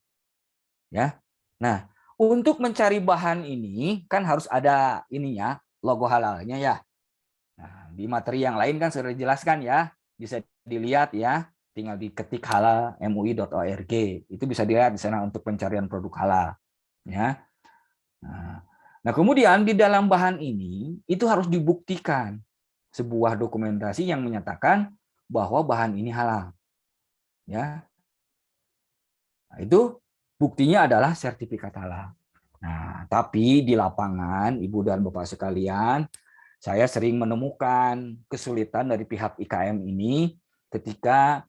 Speaker 2: Ya, nah untuk mencari bahan ini kan harus ada ininya, logo halalnya ya. Nah, di materi yang lain kan sudah dijelaskan ya, bisa dilihat ya, tinggal diketik halal mui.org, itu bisa dilihat di sana untuk pencarian produk halal. Ya. Nah, kemudian di dalam bahan ini itu harus dibuktikan sebuah dokumentasi yang menyatakan bahwa bahan ini halal. Ya. Nah, itu buktinya adalah sertifikat halal. Nah, tapi di lapangan, Ibu dan Bapak sekalian, saya sering menemukan kesulitan dari pihak IKM ini ketika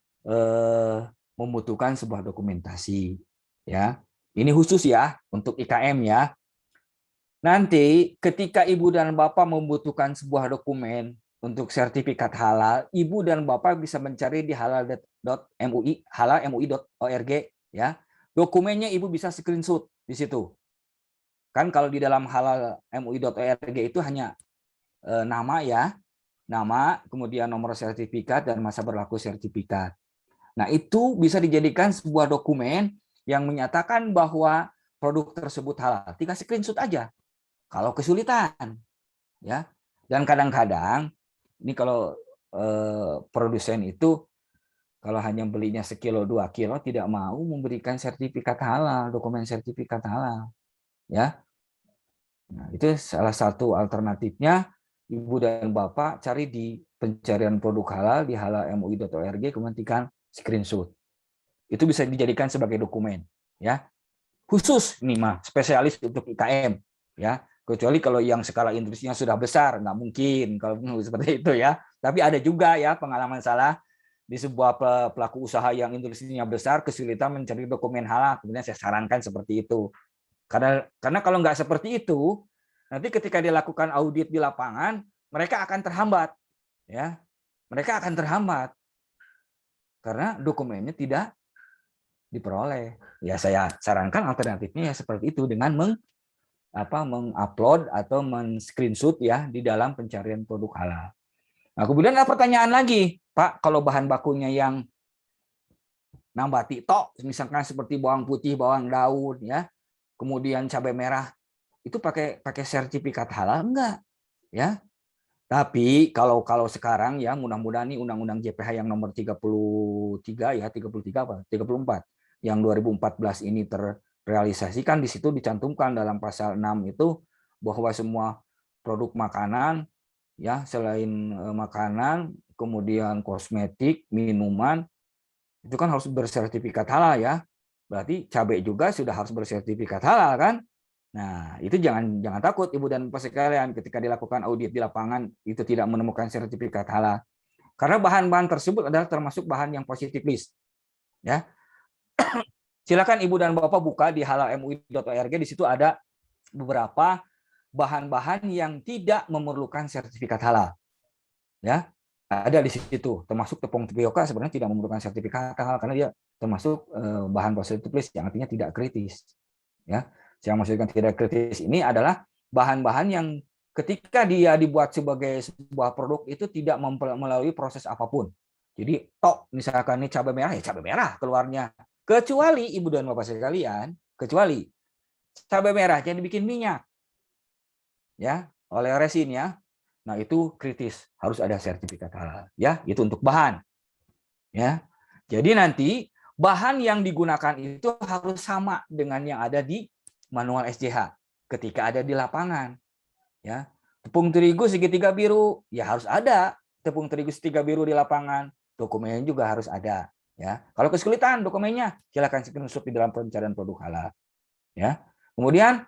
Speaker 2: membutuhkan sebuah dokumentasi. Ya, ini khusus ya untuk IKM ya. Nanti ketika Ibu dan Bapak membutuhkan sebuah dokumen untuk sertifikat halal, Ibu dan Bapak bisa mencari di halal.mui, halal.mui.org ya. Dokumennya Ibu bisa screenshot di situ. Kan kalau di dalam halal.mui.org itu hanya nama ya, nama, kemudian nomor sertifikat dan masa berlaku sertifikat. Nah, itu bisa dijadikan sebuah dokumen yang menyatakan bahwa produk tersebut halal. Tinggal screenshot aja. Kalau kesulitan, ya. Dan kadang-kadang ini kalau produsen itu kalau hanya belinya sekilo 2 kilo tidak mau memberikan sertifikat halal, dokumen sertifikat halal, ya. Nah, itu salah satu alternatifnya Ibu dan Bapak cari di pencarian produk halal di halal.mui.org, kemudian tekan screenshot. Itu bisa dijadikan sebagai dokumen, ya. Khusus nih mah spesialis untuk IKM, ya. Kecuali kalau yang skala industrinya sudah besar, nggak mungkin kalau seperti itu ya. Tapi ada juga ya pengalaman salah di sebuah pelaku usaha yang industrinya besar kesulitan mencari dokumen halal, kemudian saya sarankan seperti itu. Karena kalau nggak seperti itu, nanti ketika dilakukan audit di lapangan, mereka akan terhambat, ya. Mereka akan terhambat karena dokumennya tidak diperoleh. Ya saya sarankan alternatifnya ya seperti itu dengan mengupload atau men-screenshot ya di dalam pencarian produk halal. Nah, kemudian ada pertanyaan lagi, Pak, kalau bahan bakunya yang nambati tok, misalkan seperti bawang putih, bawang daun ya, kemudian cabai merah, itu pakai sertifikat halal enggak? Ya. Tapi kalau sekarang ya mudah-mudahan nih Undang-Undang JPH yang nomor 33 ya, 33 apa? 34 yang 2014 ini terrealisasikan, di situ dicantumkan dalam pasal 6 itu bahwa semua produk makanan ya selain makanan, kemudian kosmetik, minuman itu kan harus bersertifikat halal ya. Berarti cabai juga sudah harus bersertifikat halal kan? Nah, itu jangan takut Ibu dan Bapak sekalian ketika dilakukan audit di lapangan itu tidak menemukan sertifikat halal. Karena bahan-bahan tersebut adalah termasuk bahan yang positif list. Ya. Silakan Ibu dan Bapak buka di halal.mui.org, di situ ada beberapa bahan-bahan yang tidak memerlukan sertifikat halal. Ya. Ada di situ, termasuk tepung tapioka sebenarnya tidak memerlukan sertifikat halal karena dia termasuk bahan positif list yang artinya tidak kritis. Ya. Yang maksudkan tidak kritis ini adalah bahan-bahan yang ketika dia dibuat sebagai sebuah produk itu tidak melalui proses apapun. Jadi misalkan ini cabai merah ya cabai merah keluarnya. Kecuali Ibu dan Bapak sekalian, kecuali cabai merah yang dibikin minyak. Ya, oleh resin ya. Nah, itu kritis, harus ada sertifikat halal ya, itu untuk bahan. Ya. Jadi nanti bahan yang digunakan itu harus sama dengan yang ada di manual SJH ketika ada di lapangan. Ya, tepung terigu segitiga biru ya harus ada tepung terigu segitiga biru di lapangan, dokumennya juga harus ada. Ya, kalau kesulitan dokumennya silakan screenshot di dalam pencarian produk halal. Ya, kemudian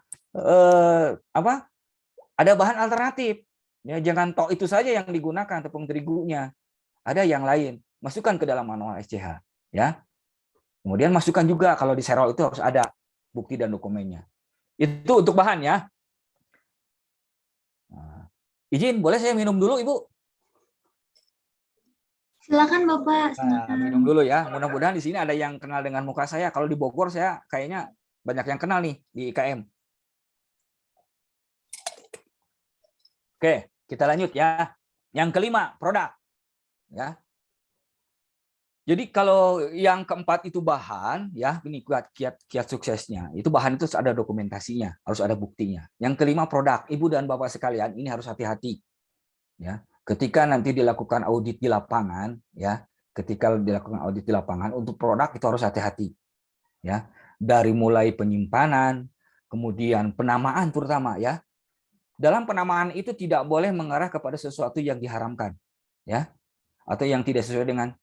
Speaker 2: ada bahan alternatif. Ya, jangan tok itu saja yang digunakan tepung terigunya. Ada yang lain, masukkan ke dalam manual SJH. Ya, kemudian masukkan juga kalau di serol itu harus ada bukti dan dokumennya. Itu untuk bahan ya. Nah, izin, boleh saya minum dulu, Ibu?
Speaker 6: Silakan Bapak, silakan.
Speaker 2: Nah, minum dulu ya. Mudah-mudahan di sini ada yang kenal dengan muka saya. Kalau di Bogor saya kayaknya banyak yang kenal nih di IKM. Oke, kita lanjut ya. Yang kelima, produk. Ya. Jadi kalau yang keempat itu bahan, ya ini kiat suksesnya. Itu bahan itu harus ada dokumentasinya, harus ada buktinya. Yang kelima produk. Ibu dan Bapak sekalian, ini harus hati-hati. Ya, ketika nanti dilakukan audit di lapangan, ya, ketika dilakukan audit di lapangan untuk produk itu harus hati-hati. Ya, dari mulai penyimpanan, kemudian penamaan terutama ya. Dalam penamaan itu tidak boleh mengarah kepada sesuatu yang diharamkan, ya, atau yang tidak sesuai dengan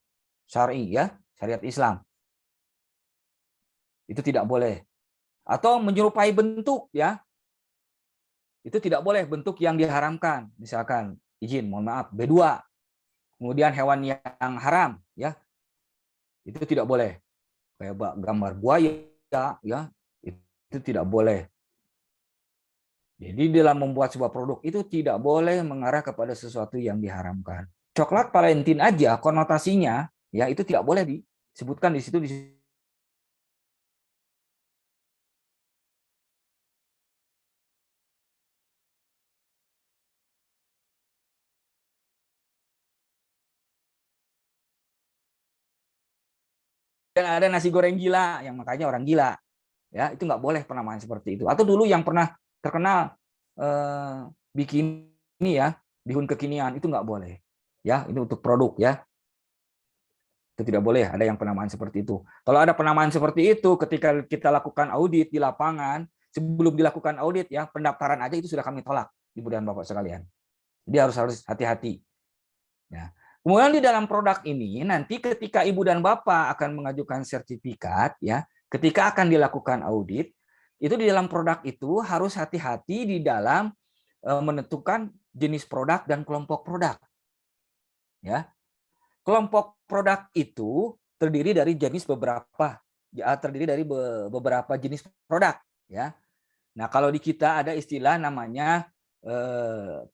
Speaker 2: syar'i ya, syariat Islam. Itu tidak boleh. Atau menyerupai bentuk ya. Itu tidak boleh bentuk yang diharamkan. Misalkan izin, mohon maaf, B2. Kemudian hewan yang haram ya. Itu tidak boleh. Kayak gambar buaya ya, itu tidak boleh. Jadi dalam membuat sebuah produk itu tidak boleh mengarah kepada sesuatu yang diharamkan. Coklat Valentine aja konotasinya ya itu tidak boleh disebutkan di situ. Dan ada nasi goreng gila yang makanya orang gila ya, itu nggak boleh penamaan seperti itu. Atau dulu yang pernah terkenal bikini ya, bihun kekinian, itu nggak boleh ya, itu untuk produk ya. Itu tidak boleh ada yang penamaan seperti itu. Kalau ada penamaan seperti itu ketika kita lakukan audit di lapangan, sebelum dilakukan audit ya, pendaftaran aja itu sudah kami tolak, Ibu dan Bapak sekalian. Jadi harus hati-hati. Ya. Kemudian di dalam produk ini nanti ketika Ibu dan Bapak akan mengajukan sertifikat, ya, ketika akan dilakukan audit, itu di dalam produk itu harus hati-hati di dalam menentukan jenis produk dan kelompok produk. Ya. Kelompok produk itu terdiri dari beberapa jenis produk, ya. Nah, kalau di kita ada istilah namanya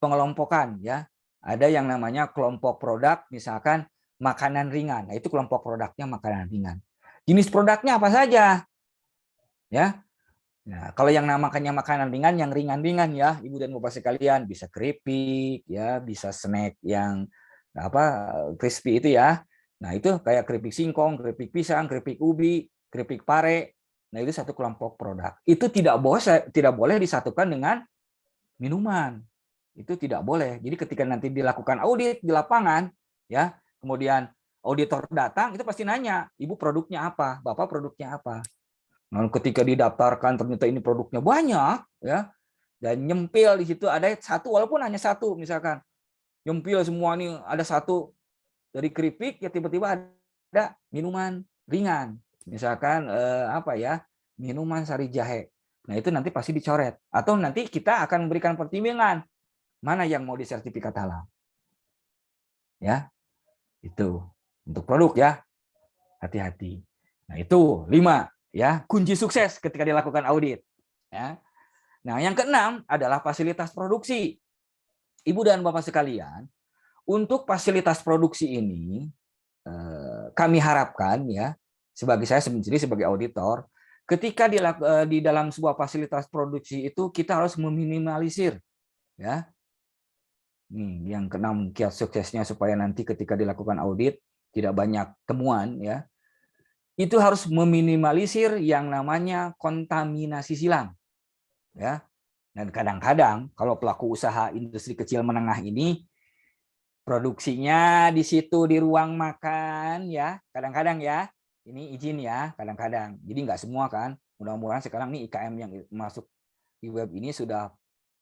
Speaker 2: pengelompokan, ya. Ada yang namanya kelompok produk, misalkan makanan ringan. Nah, itu kelompok produknya makanan ringan. Jenis produknya apa saja? Ya. Nah, kalau yang namanya makanan ringan, yang ringan-ringan ya, Ibu dan Bapak sekalian, bisa keripik, ya, bisa snack yang crispy itu ya. Nah, itu kayak keripik singkong, keripik pisang, keripik ubi, keripik pare. Nah, itu satu kelompok produk. Itu tidak boleh disatukan dengan minuman. Itu tidak boleh. Jadi ketika nanti dilakukan audit di lapangan, ya, kemudian auditor datang, itu pasti nanya, Ibu produknya apa, Bapak produknya apa. Nah, ketika didaftarkan ternyata ini produknya banyak, ya, dan nyempil di situ ada satu, walaupun hanya satu, misalkan nyempil semua ini ada satu dari keripik, ya tiba-tiba ada minuman ringan, misalkan minuman sari jahe. Nah, itu nanti pasti dicoret, atau nanti kita akan memberikan pertimbangan mana yang mau disertifikat halal. Ya, itu untuk produk ya, hati-hati. Nah, itu 5 ya kunci sukses ketika dilakukan audit. Ya. Nah, yang keenam adalah fasilitas produksi. Ibu dan Bapak sekalian, untuk fasilitas produksi ini kami harapkan ya, saya sendiri sebagai auditor, ketika di dalam sebuah fasilitas produksi itu kita harus meminimalisir, ya. Yang keenam kiat suksesnya supaya nanti ketika dilakukan audit tidak banyak temuan, ya. Itu harus meminimalisir yang namanya kontaminasi silang, ya. Dan kadang-kadang kalau pelaku usaha industri kecil menengah ini produksinya di situ di ruang makan, ya, kadang-kadang ya, ini izin ya, kadang-kadang. Jadi nggak semua kan. Mudah-mudahan sekarang nih IKM yang masuk di web ini sudah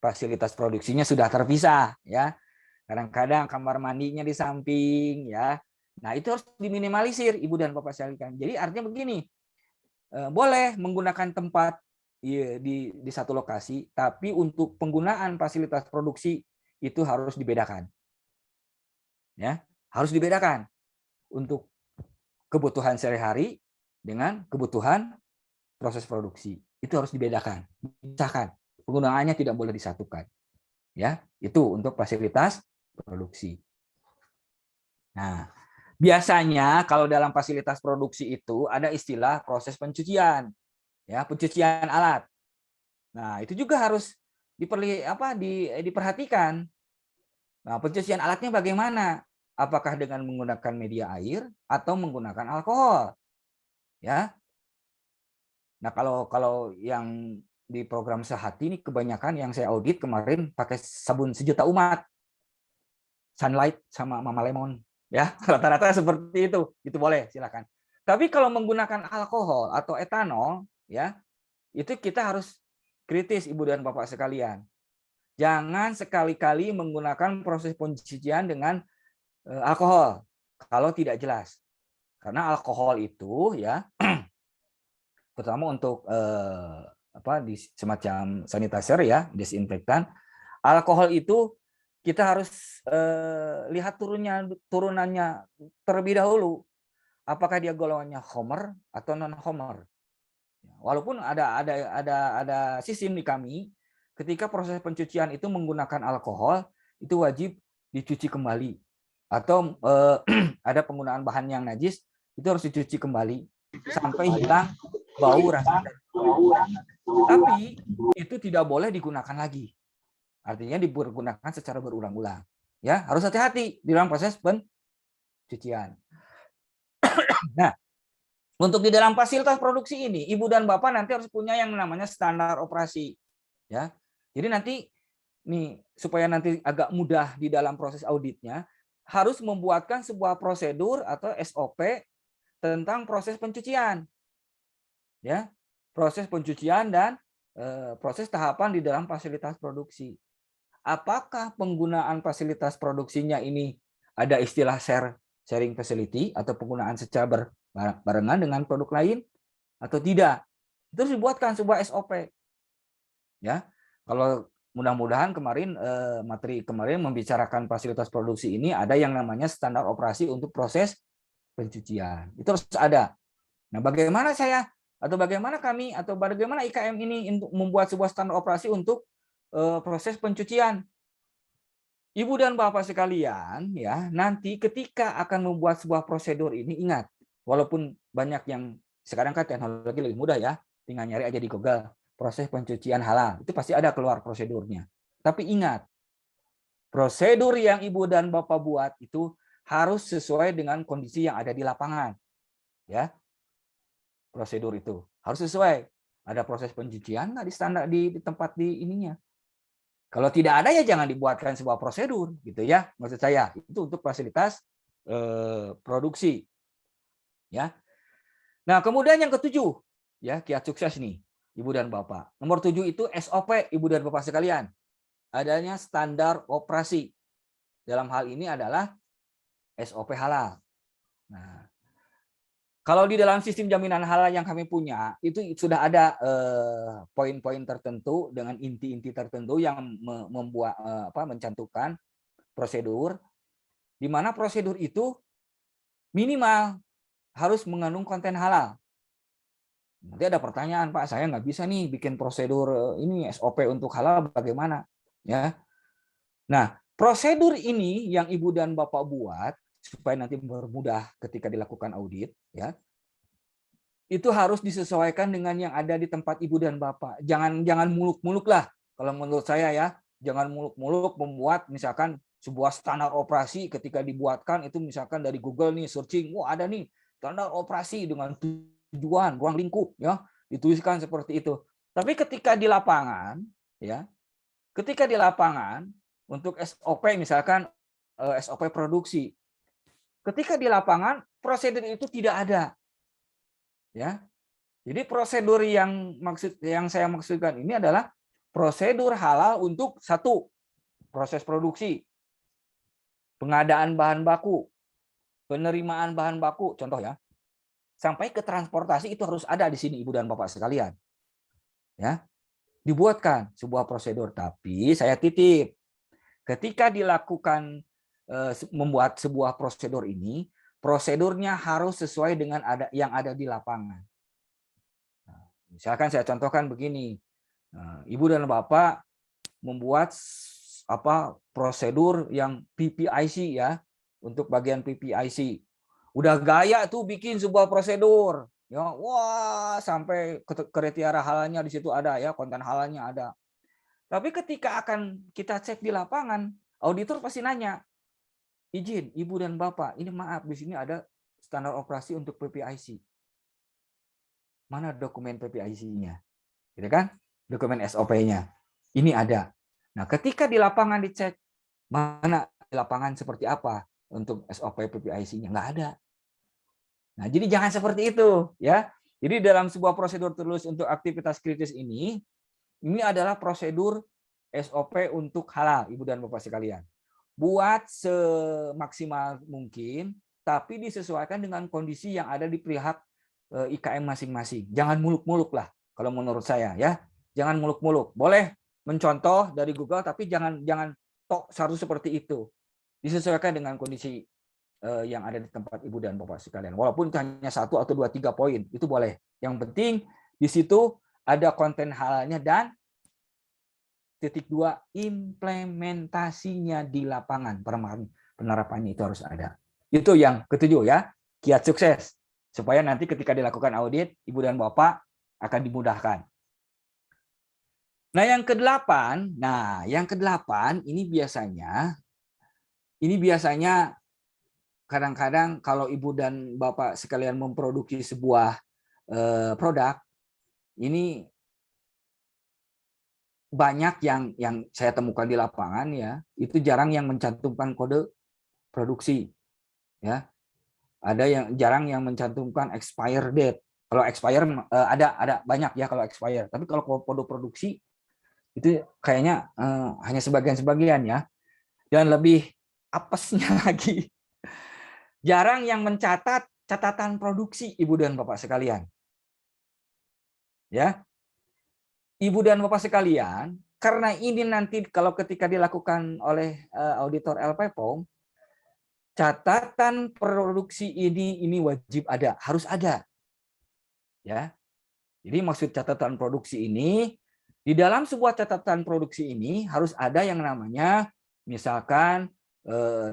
Speaker 2: fasilitas produksinya sudah terpisah, ya. Kadang-kadang kamar mandinya di samping, ya. Nah, itu harus diminimalisir Ibu dan Bapak sekalian. Jadi artinya begini, boleh menggunakan tempat di satu lokasi, tapi untuk penggunaan fasilitas produksi itu harus dibedakan. Ya, harus dibedakan untuk kebutuhan sehari-hari dengan kebutuhan proses produksi. Itu harus dibedakan. Misalkan penggunaannya tidak boleh disatukan. Ya, itu untuk fasilitas produksi. Nah, biasanya kalau dalam fasilitas produksi itu ada istilah proses pencucian, ya, pencucian alat. Nah, itu juga harus diperhatikan. Nah, pencucian alatnya bagaimana? Apakah dengan menggunakan media air atau menggunakan alkohol? Ya. Nah, kalau yang di program Sehati ini kebanyakan yang saya audit kemarin pakai sabun sejuta umat. Sunlight sama Mama Lemon, ya. Rata-rata seperti itu boleh, silakan. Tapi kalau menggunakan alkohol atau etanol, ya, itu kita harus kritis Ibu dan Bapak sekalian. Jangan sekali-kali menggunakan proses pencucian dengan alkohol kalau tidak jelas. Karena alkohol itu ya terutama untuk di semacam sanitizer ya, desinfektan, alkohol itu kita harus lihat turunannya terlebih dahulu. Apakah dia golongannya homer atau non homer. Walaupun ada sistem di kami, ketika proses pencucian itu menggunakan alkohol, itu wajib dicuci kembali. Atau ada penggunaan bahan yang najis, itu harus dicuci kembali sampai hilang bau rasa. Tapi itu tidak boleh digunakan lagi. Artinya digunakan secara berulang-ulang. Ya, harus hati-hati di dalam proses pencucian. Nah, untuk di dalam fasilitas produksi ini, Ibu dan Bapak nanti harus punya yang namanya standar operasi. Ya, jadi nanti nih supaya nanti agak mudah di dalam proses auditnya, harus membuatkan sebuah prosedur atau SOP tentang proses pencucian. Ya, proses pencucian dan proses tahapan di dalam fasilitas produksi. Apakah penggunaan fasilitas produksinya ini ada istilah sharing facility atau penggunaan secara barengan dengan produk lain atau tidak. Itu harus dibuatkan sebuah SOP. Ya, kalau mudah-mudahan kemarin materi kemarin membicarakan fasilitas produksi ini ada yang namanya standar operasi untuk proses pencucian. Itu harus ada. Nah, bagaimana kami atau bagaimana IKM ini untuk membuat sebuah standar operasi untuk proses pencucian? Ibu dan Bapak sekalian, ya, nanti ketika akan membuat sebuah prosedur ini ingat, walaupun banyak yang sekarang kan teknologi lebih mudah ya, tinggal nyari aja di Google proses pencucian halal, itu pasti ada keluar prosedurnya. Tapi ingat, prosedur yang Ibu dan Bapak buat itu harus sesuai dengan kondisi yang ada di lapangan. Ya. Prosedur itu harus sesuai. Ada proses pencucian nggak di standar di tempat di ininya. Kalau tidak ada ya jangan dibuatkan sebuah prosedur gitu ya. Maksud saya itu untuk fasilitas produksi. Ya. Nah, kemudian yang ketujuh ya, kiat sukses nih Ibu dan Bapak. Nomor 7 itu SOP Ibu dan Bapak sekalian. Adanya standar operasi. Dalam hal ini adalah SOP halal. Nah, kalau di dalam sistem jaminan halal yang kami punya, itu sudah ada poin-poin tertentu dengan inti-inti tertentu yang membuat mencantumkan prosedur, di mana prosedur itu minimal harus mengandung konten halal. Nanti ada pertanyaan, Pak, saya nggak bisa nih bikin prosedur ini SOP untuk halal, bagaimana? Ya. Nah, prosedur ini yang Ibu dan Bapak buat supaya nanti mempermudah ketika dilakukan audit, ya, itu harus disesuaikan dengan yang ada di tempat Ibu dan Bapak. Jangan muluk-muluk lah, kalau menurut saya ya, jangan muluk-muluk membuat misalkan sebuah standar operasi ketika dibuatkan itu misalkan dari Google nih searching, wah ada nih standar operasi dengan tujuan ruang lingkup, ya, dituliskan seperti itu. Tapi ketika di lapangan, ya, ketika di lapangan untuk SOP misalkan SOP produksi. Ketika di lapangan prosedur itu tidak ada, ya. Jadi prosedur yang saya maksudkan ini adalah prosedur halal untuk satu proses produksi, pengadaan bahan baku, penerimaan bahan baku, contoh ya, sampai ke transportasi itu harus ada di sini Ibu dan Bapak sekalian, ya. Dibuatkan sebuah prosedur, tapi saya titip, ketika dilakukan membuat sebuah prosedur ini, prosedurnya harus sesuai dengan yang ada di lapangan. Nah, misalkan saya contohkan begini, Ibu dan Bapak membuat prosedur yang PPIC ya, untuk bagian PPIC. Udah gaya tuh bikin sebuah prosedur, ya, wah sampai kriteria halalnya di situ ada ya, konten halalnya ada. Tapi ketika akan kita cek di lapangan, auditor pasti nanya, izin Ibu dan Bapak, ini maaf di sini ada standar operasi untuk PPIC. Mana dokumen PPIC-nya? Gitu kan? Dokumen SOP-nya. Ini ada. Nah, ketika di lapangan dicek, mana di lapangan seperti apa untuk SOP PPIC-nya? Nggak ada. Nah, jadi jangan seperti itu, ya. Jadi dalam sebuah prosedur tertulis untuk aktivitas kritis ini adalah prosedur SOP untuk halal, Ibu dan Bapak sekalian. Buat semaksimal mungkin, tapi disesuaikan dengan kondisi yang ada di pihak IKM masing-masing. Jangan muluk-muluk lah, kalau menurut saya ya. Jangan muluk-muluk. Boleh mencontoh dari Google, tapi jangan tok harus seperti itu. Disesuaikan dengan kondisi yang ada di tempat Ibu dan Bapak sekalian. Walaupun hanya 1 atau 2, 3 poin, itu boleh. Yang penting di situ ada konten halalnya dan titik 2, implementasinya di lapangan, penerapannya itu harus ada. Itu yang ketujuh ya, kiat sukses. Supaya nanti ketika dilakukan audit, Ibu dan Bapak akan dimudahkan. Nah, yang ke-8 ini biasanya kadang-kadang kalau Ibu dan Bapak sekalian memproduksi sebuah produk, ini banyak yang saya temukan di lapangan ya, itu jarang yang mencantumkan kode produksi. Ya. Ada yang jarang yang mencantumkan expire date. Kalau expire ada banyak ya kalau expire, tapi kalau kode produksi itu kayaknya hanya sebagian-sebagian ya. Dan lebih apesnya lagi. Jarang yang mencatat catatan produksi, Ibu dan Bapak sekalian. Ya. Ibu dan Bapak sekalian, karena ini nanti kalau ketika dilakukan oleh auditor LPPOM, catatan produksi ini wajib ada, harus ada. Ya. Jadi maksud catatan produksi ini, di dalam sebuah catatan produksi ini harus ada yang namanya misalkan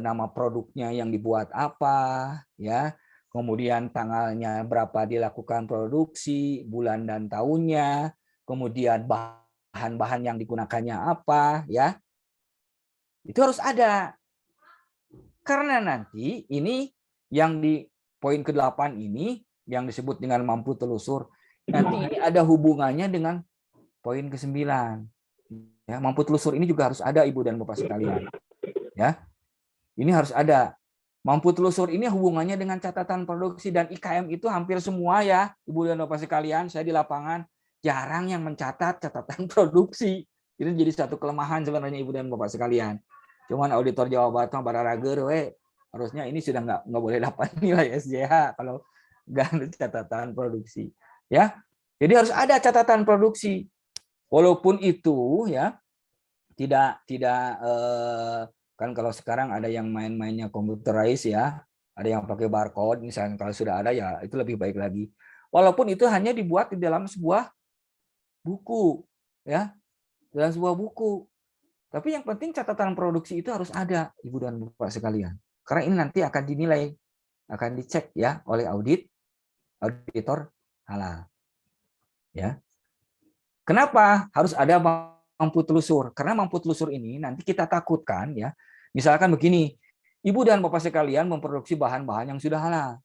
Speaker 2: nama produknya yang dibuat apa, ya, kemudian tanggalnya berapa dilakukan produksi, bulan dan tahunnya, kemudian bahan-bahan yang digunakannya apa, ya, itu harus ada. Karena nanti ini yang di poin ke-8 ini yang disebut dengan mampu telusur, nanti ini ada hubungannya dengan poin ke-9. Ya, mampu telusur ini juga harus ada, Ibu dan Bapak sekalian. Ya. Ini harus ada. Mampu telusur ini hubungannya dengan catatan produksi, dan IKM itu hampir semua ya, Ibu dan Bapak sekalian, saya di lapangan jarang yang mencatat catatan produksi. Itu jadi satu kelemahan sebenarnya, Ibu dan Bapak sekalian. Cuman auditor Jawa Barat bararager harusnya ini sudah nggak boleh dapat nilai SJH kalau nggak ada catatan produksi. Ya. Jadi harus ada catatan produksi. Walaupun itu ya tidak kan kalau sekarang ada yang main-mainnya computerized ya, ada yang pakai barcode misalnya, kalau sudah ada ya itu lebih baik lagi. Walaupun itu hanya dibuat di dalam sebuah buku ya, dalam sebuah buku. Tapi yang penting catatan produksi itu harus ada, Ibu dan Bapak sekalian. Karena ini nanti akan dinilai, akan dicek ya oleh auditor halal. Ya. Kenapa harus ada mampu telusur? Karena mampu telusur ini nanti kita takutkan ya. Misalkan begini, Ibu dan Bapak sekalian memproduksi bahan-bahan yang sudah halal.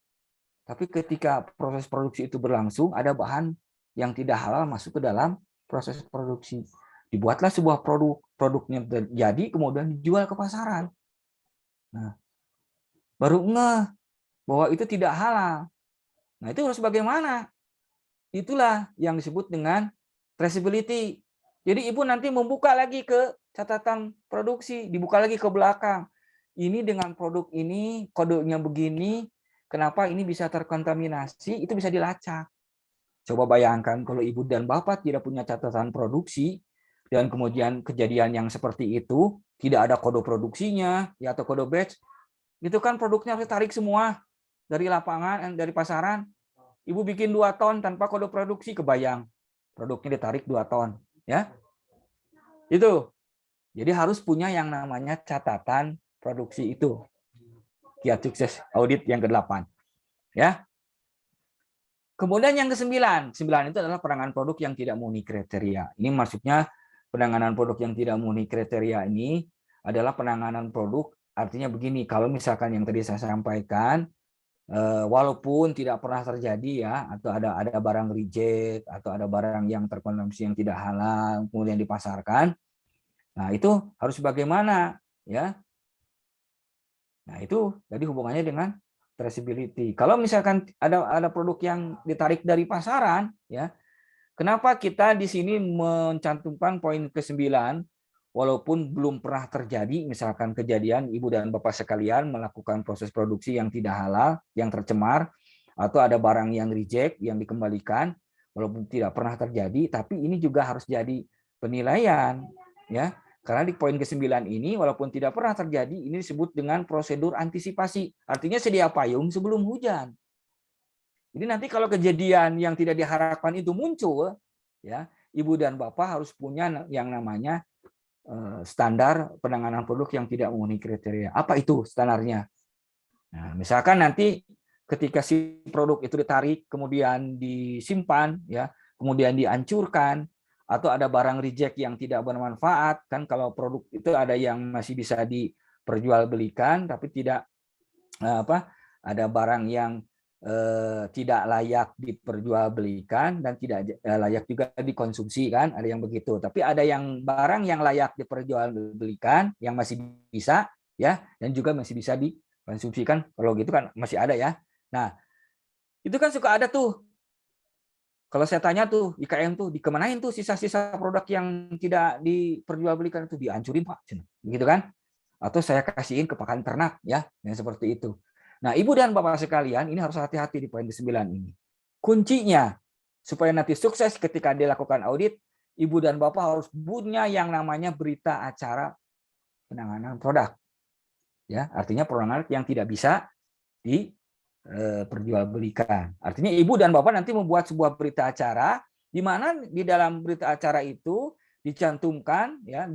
Speaker 2: Tapi ketika proses produksi itu berlangsung, ada bahan yang tidak halal masuk ke dalam proses produksi. Dibuatlah sebuah produknya jadi kemudian dijual ke pasaran. Nah, baru ngeh bahwa itu tidak halal. Nah, itu harus bagaimana? Itulah yang disebut dengan traceability. Jadi Ibu nanti membuka lagi ke catatan produksi, dibuka lagi ke belakang. Ini dengan produk ini, kodenya begini, kenapa ini bisa terkontaminasi, itu bisa dilacak. Coba bayangkan kalau Ibu dan Bapak tidak punya catatan produksi, dan kemudian kejadian yang seperti itu, tidak ada kode produksinya, ya atau kode batch, itu kan produknya harus tarik semua dari lapangan, dari pasaran. Ibu bikin 2 ton tanpa kode produksi, kebayang. Produknya ditarik 2 ton. Ya. Itu. Jadi harus punya yang namanya catatan produksi itu. Kiat sukses audit yang ke-8. Ya. Kemudian yang ke-9. 9 itu adalah penanganan produk yang tidak memenuhi kriteria. Ini maksudnya penanganan produk yang tidak memenuhi kriteria ini adalah penanganan produk, artinya begini, kalau misalkan yang tadi saya sampaikan, walaupun tidak pernah terjadi ya, atau ada barang reject atau ada barang yang terkonsumsi yang tidak halal kemudian dipasarkan, nah itu harus bagaimana ya? Nah itu jadi hubungannya dengan traceability. Kalau misalkan ada produk yang ditarik dari pasaran ya, kenapa kita di sini mencantumkan poin ke-9 walaupun belum pernah terjadi misalkan kejadian Ibu dan Bapak sekalian melakukan proses produksi yang tidak halal, yang tercemar, atau ada barang yang reject, yang dikembalikan, walaupun tidak pernah terjadi, tapi ini juga harus jadi penilaian. Ya, karena di poin ke-9 ini, walaupun tidak pernah terjadi, ini disebut dengan prosedur antisipasi. Artinya sedia payung sebelum hujan. Jadi nanti kalau kejadian yang tidak diharapkan itu muncul, ya Ibu dan Bapak harus punya yang namanya standar penanganan produk yang tidak memenuhi kriteria. Apa itu standarnya? Nah, misalkan nanti ketika si produk itu ditarik, kemudian disimpan, ya, kemudian dihancurkan, atau ada barang reject yang tidak bermanfaat, kan kalau produk itu ada yang masih bisa diperjualbelikan, tapi tidak ada barang yang tidak layak diperjualbelikan dan tidak layak juga dikonsumsi, kan ada yang begitu. Tapi ada yang barang yang layak diperjualbelikan yang masih bisa ya, dan juga masih bisa dikonsumsikan, kalau gitu kan masih ada ya. Nah itu kan suka ada tuh, kalau saya tanya tuh IKM tuh dikemanain tuh sisa-sisa produk yang tidak diperjualbelikan, itu dihancurin Pak, gitu kan. atau saya kasihin ke pakan ternak ya, yang seperti itu. Nah, Ibu dan Bapak sekalian, ini harus hati-hati di poin ke-9 ini. Kuncinya supaya nanti sukses ketika dilakukan audit, Ibu dan Bapak harus punya yang namanya berita acara penanganan produk. Ya, artinya produk yang tidak bisa diperjualbelikan. Artinya Ibu dan Bapak nanti membuat sebuah berita acara di mana di dalam berita acara itu dicantumkan ya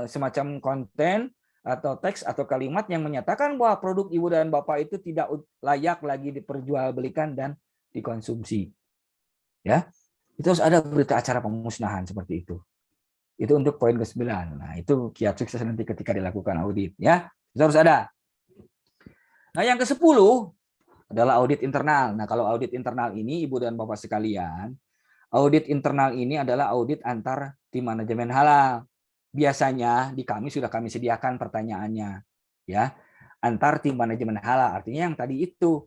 Speaker 2: semacam konten atau teks atau kalimat yang menyatakan bahwa produk Ibu dan Bapak itu tidak layak lagi diperjualbelikan dan dikonsumsi. Ya. Itu harus ada berita acara pemusnahan seperti itu. Itu untuk poin ke-9. Nah, itu kiat sukses nanti ketika dilakukan audit ya. Itu harus ada. Nah, yang ke-10 adalah audit internal. Nah, kalau audit internal ini Ibu dan Bapak sekalian, audit internal ini adalah audit antar tim manajemen halal. Biasanya di kami sudah kami sediakan pertanyaannya ya. Antar tim manajemen halal artinya yang tadi itu.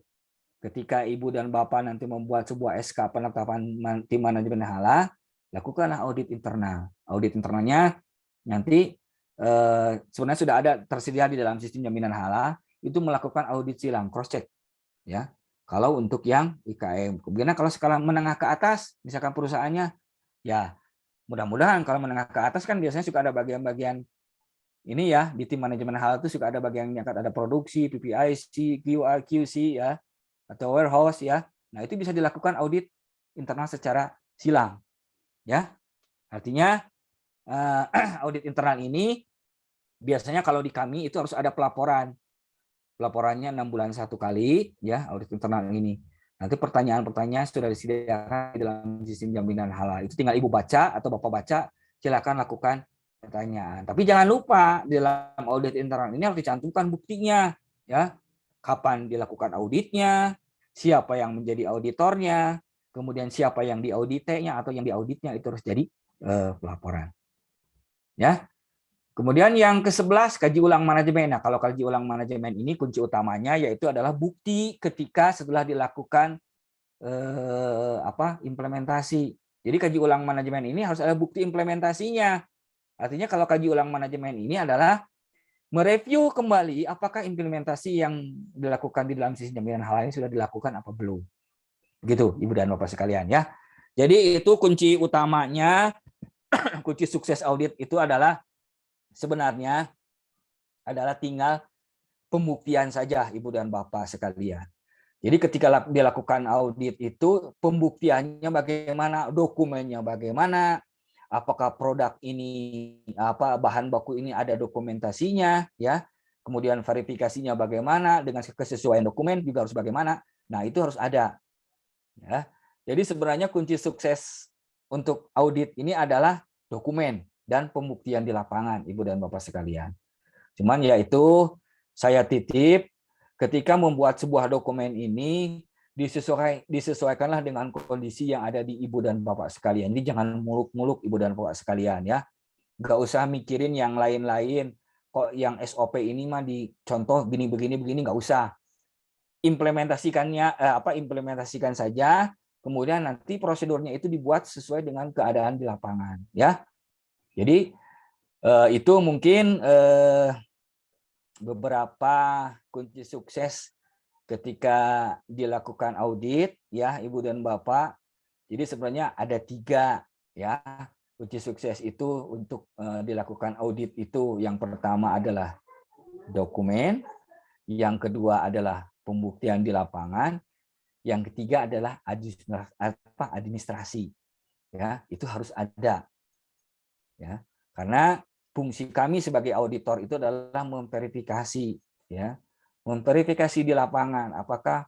Speaker 2: Ketika Ibu dan Bapak nanti membuat sebuah SK penetapan tim manajemen halal, lakukanlah audit internal. Audit internalnya nanti sebenarnya sudah ada tersedia di dalam sistem jaminan halal, itu melakukan audit silang, cross check ya. Kalau untuk yang IKM, kemudian kalau skala menengah ke atas, misalkan perusahaannya, ya mudah-mudahan kalau menengah ke atas kan biasanya suka ada bagian-bagian ini ya, di tim manajemen halal itu suka ada bagian yang ada produksi, PPIC, QA, QC ya, atau warehouse ya. Nah, itu bisa dilakukan audit internal secara silang. Ya. Artinya audit internal ini biasanya kalau di kami itu harus ada pelaporan. Pelaporannya 6 bulan 1 kali ya, audit internal ini. Nanti pertanyaan-pertanyaan sudah disediakan di dalam sistem jaminan halal. Itu tinggal Ibu baca atau Bapak baca, silakan lakukan pertanyaan. Tapi jangan lupa di dalam audit internal ini harus dicantumkan buktinya ya. Kapan dilakukan auditnya, siapa yang menjadi auditornya, kemudian siapa yang diauditnya atau yang diauditnya itu harus jadi pelaporan. Ya. Kemudian yang ke-11 kaji ulang manajemen. Nah, kalau kaji ulang manajemen ini kunci utamanya yaitu adalah bukti ketika setelah dilakukan implementasi. Jadi kaji ulang manajemen ini harus ada bukti implementasinya. Artinya kalau kaji ulang manajemen ini adalah mereview kembali apakah implementasi yang dilakukan di dalam sistem jaminan halal ini sudah dilakukan apa belum. Begitu Ibu dan Bapak sekalian ya. Jadi itu kunci utamanya, kunci sukses audit itu adalah sebenarnya adalah tinggal pembuktian saja Ibu dan Bapak sekalian. Jadi ketika dilakukan audit itu pembuktiannya bagaimana, dokumennya bagaimana, apakah produk ini bahan baku ini ada dokumentasinya ya. Kemudian verifikasinya bagaimana, dengan kesesuaian dokumen juga harus bagaimana. Nah, itu harus ada. Ya. Jadi sebenarnya kunci sukses untuk audit ini adalah dokumen dan pembuktian di lapangan, Ibu dan Bapak sekalian. Cuman yaitu saya titip ketika membuat sebuah dokumen ini disesuaikanlah dengan kondisi yang ada di Ibu dan Bapak sekalian. Jadi jangan muluk-muluk Ibu dan Bapak sekalian ya. Nggak usah mikirin yang lain-lain. Kok yang SOP ini mah dicontoh begini nggak usah. Implementasikan saja. Kemudian nanti prosedurnya itu dibuat sesuai dengan keadaan di lapangan ya. Jadi itu mungkin beberapa kunci sukses ketika dilakukan audit ya Ibu dan Bapak. Jadi sebenarnya ada 3 ya kunci sukses itu untuk dilakukan audit itu. Yang pertama adalah dokumen, yang kedua adalah pembuktian di lapangan, yang ketiga adalah administrasi. Ya, itu harus ada. Ya, karena fungsi kami sebagai auditor itu adalah memverifikasi ya, memverifikasi di lapangan apakah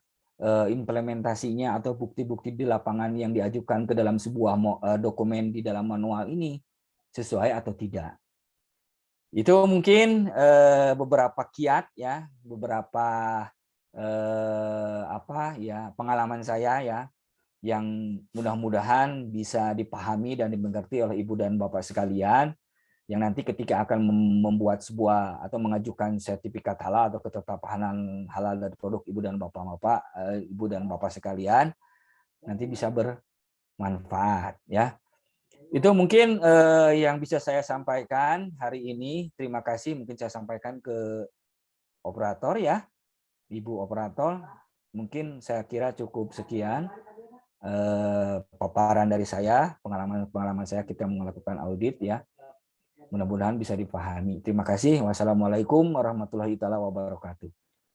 Speaker 2: implementasinya atau bukti-bukti di lapangan yang diajukan ke dalam sebuah dokumen di dalam manual ini sesuai atau tidak. Itu mungkin beberapa kiat ya, beberapa pengalaman saya ya, yang mudah-mudahan bisa dipahami dan dimengerti oleh Ibu dan Bapak sekalian, yang nanti ketika akan membuat sebuah atau mengajukan sertifikat halal atau ketetapan halal dari produk Ibu dan Bapak sekalian, nanti bisa bermanfaat ya. Itu mungkin yang bisa saya sampaikan hari ini. Terima kasih. Mungkin saya sampaikan ke operator ya, Ibu operator. Mungkin saya kira cukup sekian paparan dari saya, pengalaman saya kita melakukan audit ya. Mudah-mudahan bisa dipahami. Terima kasih. Wassalamualaikum warahmatullahi wabarakatuh.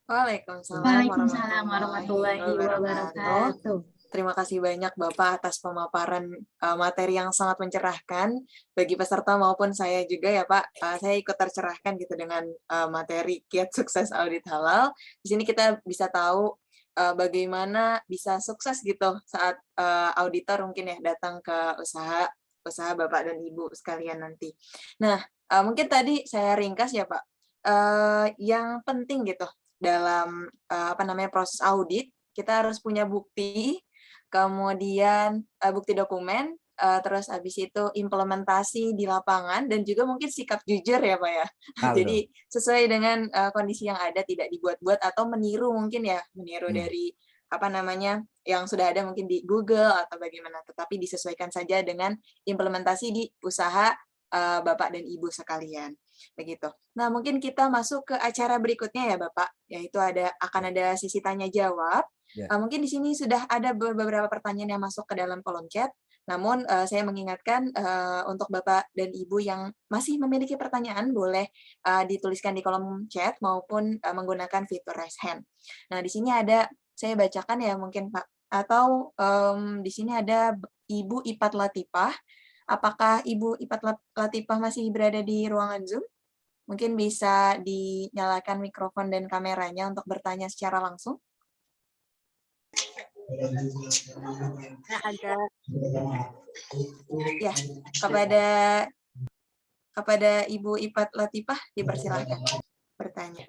Speaker 1: Waalaikumsalam
Speaker 6: Waalaikumsalam
Speaker 1: warahmatullahi
Speaker 6: warahmatullahi
Speaker 1: wabarakatuh.
Speaker 6: wabarakatuh.
Speaker 1: Terima kasih banyak Bapak atas pemaparan materi yang sangat mencerahkan bagi peserta maupun saya juga ya Pak. Saya ikut tercerahkan gitu dengan materi Kiat Sukses Audit Halal. Di sini kita bisa tahu bagaimana bisa sukses gitu saat auditor mungkin ya datang ke usaha Bapak dan Ibu sekalian nanti. Nah, mungkin tadi saya ringkas ya Pak. Yang penting gitu dalam proses audit, kita harus punya bukti, kemudian bukti dokumen, terus habis itu implementasi di lapangan, dan juga mungkin sikap jujur ya Pak ya. Jadi sesuai dengan kondisi yang ada, tidak dibuat-buat atau meniru mungkin ya, meniru dari yang sudah ada mungkin di Google atau bagaimana, tetapi disesuaikan saja dengan implementasi di usaha Bapak dan Ibu sekalian. Begitu. Nah, mungkin kita masuk ke acara berikutnya ya Bapak, yaitu akan ada sesi tanya jawab. Mungkin di sini sudah ada beberapa pertanyaan yang masuk ke dalam kolom chat. Namun saya mengingatkan untuk Bapak dan Ibu yang masih memiliki pertanyaan boleh dituliskan di kolom chat maupun menggunakan fitur raise hand. Nah, di sini saya bacakan ya mungkin Pak, atau di sini ada Ibu Ipat Latifah. Apakah Ibu Ipat Latifah masih berada di ruangan Zoom? Mungkin bisa dinyalakan mikrofon dan kameranya untuk bertanya secara langsung.
Speaker 7: Ada.
Speaker 1: Ya, kepada Ibu Ipat Latifah dipersilahkan bertanya.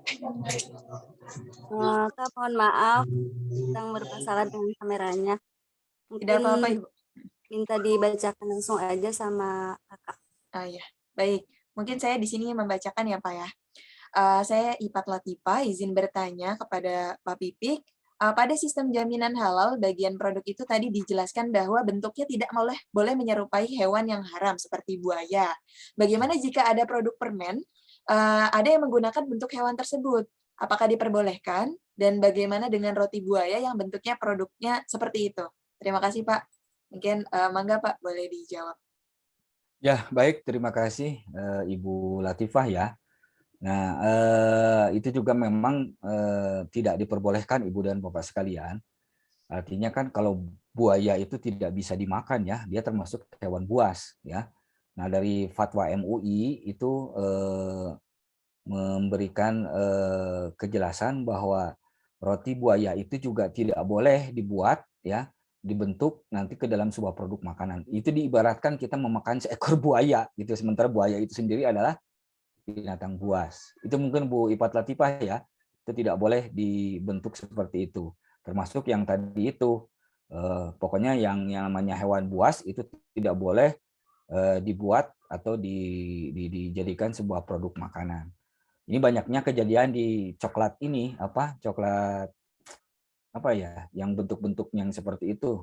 Speaker 7: Kak, mohon maaf, sedang bermasalah dengan kameranya. Mungkin
Speaker 1: Tidak apa-apa, Ibu.
Speaker 7: Minta dibacakan langsung aja sama Kakak.
Speaker 1: Ya, baik. Mungkin saya di sini membacakan ya, Pak ya. Saya Ipat Latifah, izin bertanya kepada Pak Pipik. Pada sistem jaminan halal, bagian produk itu tadi dijelaskan bahwa bentuknya tidak boleh menyerupai hewan yang haram, seperti buaya. Bagaimana jika ada produk permen, ada yang menggunakan bentuk hewan tersebut? Apakah diperbolehkan? Dan bagaimana dengan roti buaya yang bentuknya produknya seperti itu? Terima kasih, Pak. Mungkin mangga Pak, boleh dijawab.
Speaker 2: Ya, baik. Terima kasih Ibu Latifah ya. Nah, itu juga memang tidak diperbolehkan Ibu dan Bapak sekalian. Artinya kan kalau buaya itu tidak bisa dimakan ya, dia termasuk hewan buas ya. Nah, dari fatwa MUI itu memberikan kejelasan bahwa roti buaya itu juga tidak boleh dibuat ya, dibentuk nanti ke dalam sebuah produk makanan. Itu diibaratkan kita memakan seekor buaya gitu, sementara buaya itu sendiri adalah binatang buas. Itu mungkin Bu Ipat Latifah ya, itu tidak boleh dibentuk seperti itu. Termasuk yang tadi itu, pokoknya yang namanya hewan buas itu tidak boleh dibuat atau dijadikan sebuah produk makanan. Ini banyaknya kejadian di coklat ini, coklat yang bentuk-bentuk yang seperti itu.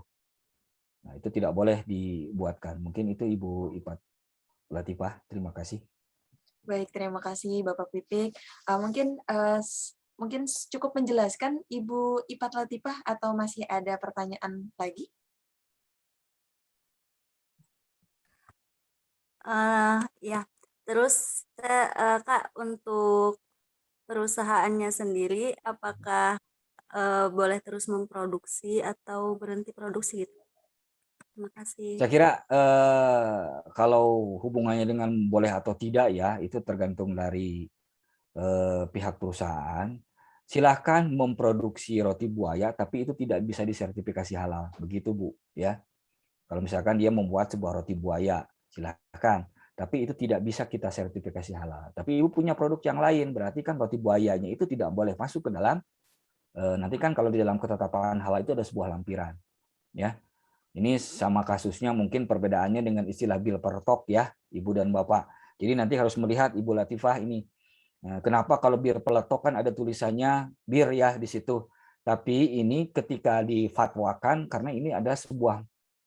Speaker 2: Nah, itu tidak boleh dibuatkan. Mungkin itu Ibu Ipat Latifah. Terima kasih.
Speaker 1: Baik, terima kasih Bapak Pipik. Mungkin cukup menjelaskan Ibu Ipat Latifah atau masih ada pertanyaan lagi?
Speaker 7: Ya, terus Kak, untuk perusahaannya sendiri, apakah boleh terus memproduksi atau berhenti produksi gitu? Terima kasih.
Speaker 2: Saya kira kalau hubungannya dengan boleh atau tidak ya, itu tergantung dari pihak perusahaan. Silahkan memproduksi roti buaya, tapi itu tidak bisa disertifikasi halal. Begitu Bu ya. Kalau misalkan dia membuat sebuah roti buaya, silahkan. Tapi itu tidak bisa kita sertifikasi halal. Tapi Ibu punya produk yang lain, berarti kan roti buayanya itu tidak boleh masuk ke dalam, nanti kan kalau di dalam ketetapan halal itu ada sebuah lampiran. Ya. Ini sama kasusnya mungkin perbedaannya dengan istilah bil per tok ya, Ibu dan Bapak. Jadi nanti harus melihat Ibu Latifah ini. Kenapa kalau bir peletok kan ada tulisannya bir ya di situ. Tapi ini ketika difatwakan karena ini ada sebuah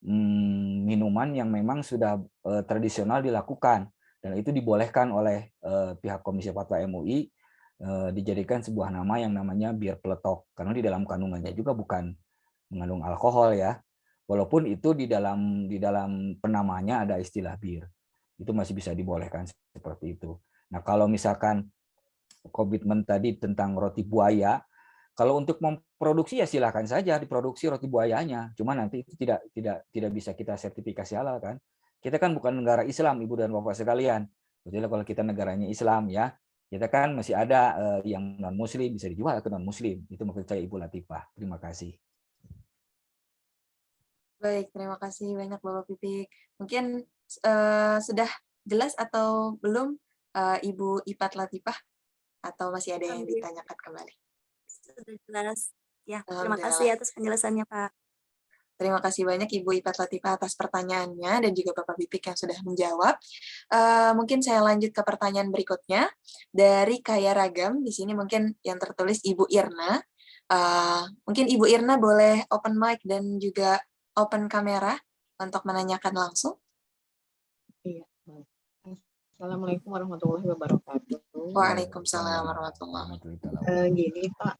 Speaker 2: minuman yang memang sudah tradisional dilakukan, dan itu dibolehkan oleh pihak Komisi Fatwa MUI, dijadikan sebuah nama yang namanya bir peletok, karena di dalam kandungannya juga bukan mengandung alkohol ya, walaupun itu di dalam penamanya ada istilah bir, itu masih bisa dibolehkan seperti itu. Nah, kalau misalkan komitmen tadi tentang roti buaya, kalau untuk memproduksi ya silahkan saja diproduksi roti buayanya. Cuma nanti itu tidak bisa kita sertifikasi halal kan. Kita kan bukan negara Islam, Ibu dan Bapak sekalian. Kecuali kalau kita negaranya Islam ya, kita kan masih ada yang non Muslim, bisa dijual ke non Muslim. Itu maksud saya, Ibu Latifah. Terima kasih.
Speaker 1: Baik, terima kasih banyak Bapak Pipik. Mungkin sudah jelas atau belum Ibu Ipat Latifah? Atau masih ada yang ditanyakan kembali?
Speaker 7: Sudah jelas. Ya, terima kasih atas penjelasannya, Pak.
Speaker 1: Terima kasih banyak Ibu Ipat Latifah atas pertanyaannya dan juga Bapak Pipik yang sudah menjawab. Mungkin saya lanjut ke pertanyaan berikutnya dari Kaya Ragam. Di sini mungkin yang tertulis Ibu Irna. Mungkin Ibu Irna boleh open mic dan juga open kamera untuk menanyakan langsung.
Speaker 5: Iya. Assalamualaikum warahmatullahi wabarakatuh.
Speaker 1: Waalaikumsalam warahmatullahi wabarakatuh.
Speaker 5: Gini Pak,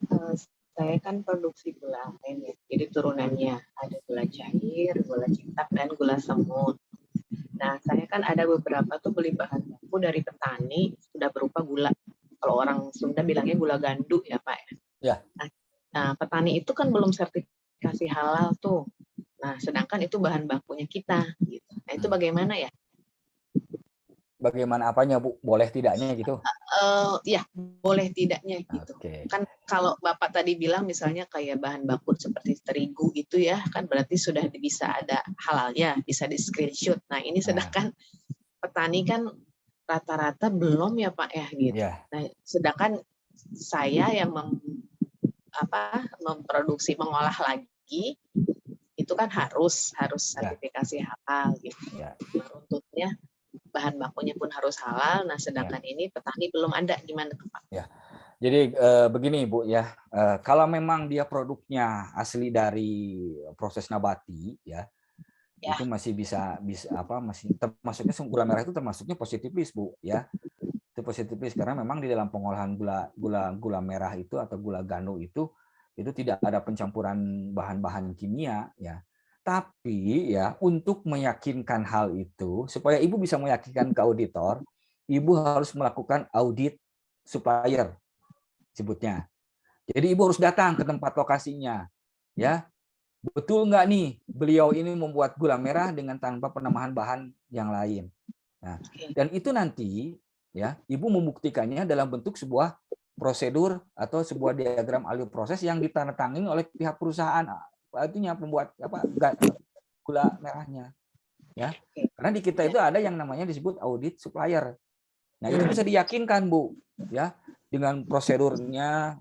Speaker 5: saya kan produksi gula aren ya. Jadi turunannya ada gula cair, gula cetak, dan gula semut. Nah, saya kan ada beberapa tuh beli bahan baku dari petani sudah berupa gula. Kalau orang Sunda bilangnya gula gandu ya Pak.
Speaker 2: Ya.
Speaker 5: Nah, petani itu kan belum sertifikasi halal tuh. Nah, sedangkan itu bahan bakunya kita. Gitu. Nah, itu bagaimana ya?
Speaker 2: Bagaimana apanya, Bu? Boleh tidaknya gitu?
Speaker 5: Ya, boleh tidaknya gitu.
Speaker 2: Okay.
Speaker 5: Kan kalau Bapak tadi bilang misalnya kayak bahan baku seperti terigu itu ya, kan berarti sudah bisa ada halalnya, bisa di screenshot. Nah, ini sedangkan petani kan rata-rata belum ya Pak ya gitu.
Speaker 2: Yeah.
Speaker 5: Nah, sedangkan saya yang memproduksi, mengolah lagi itu kan harus sertifikasi halal gitu. Menuntutnya bahan bakunya pun harus halal. Nah, sedangkan ini petani belum ada, gimana Pak?
Speaker 2: Ya. Jadi begini Bu ya, kalau memang dia produknya asli dari proses nabati ya, itu masih bisa masih termasuknya gula merah itu termasuknya positifis Bu ya. Itu positifis karena memang di dalam pengolahan gula merah itu atau gula ganu itu tidak ada pencampuran bahan-bahan kimia ya. Tapi ya untuk meyakinkan hal itu, supaya Ibu bisa meyakinkan ke auditor, Ibu harus melakukan audit supplier, sebutnya. Jadi Ibu harus datang ke tempat lokasinya, ya. Betul nggak nih beliau ini membuat gula merah dengan tanpa penambahan bahan yang lain. Nah, dan itu nanti ya Ibu membuktikannya dalam bentuk sebuah prosedur atau sebuah diagram alur proses yang ditandatangani oleh pihak perusahaan. Artinya pembuat gula merahnya ya, karena di kita itu ada yang namanya disebut audit supplier. Nah, itu bisa diyakinkan Bu ya dengan prosedurnya,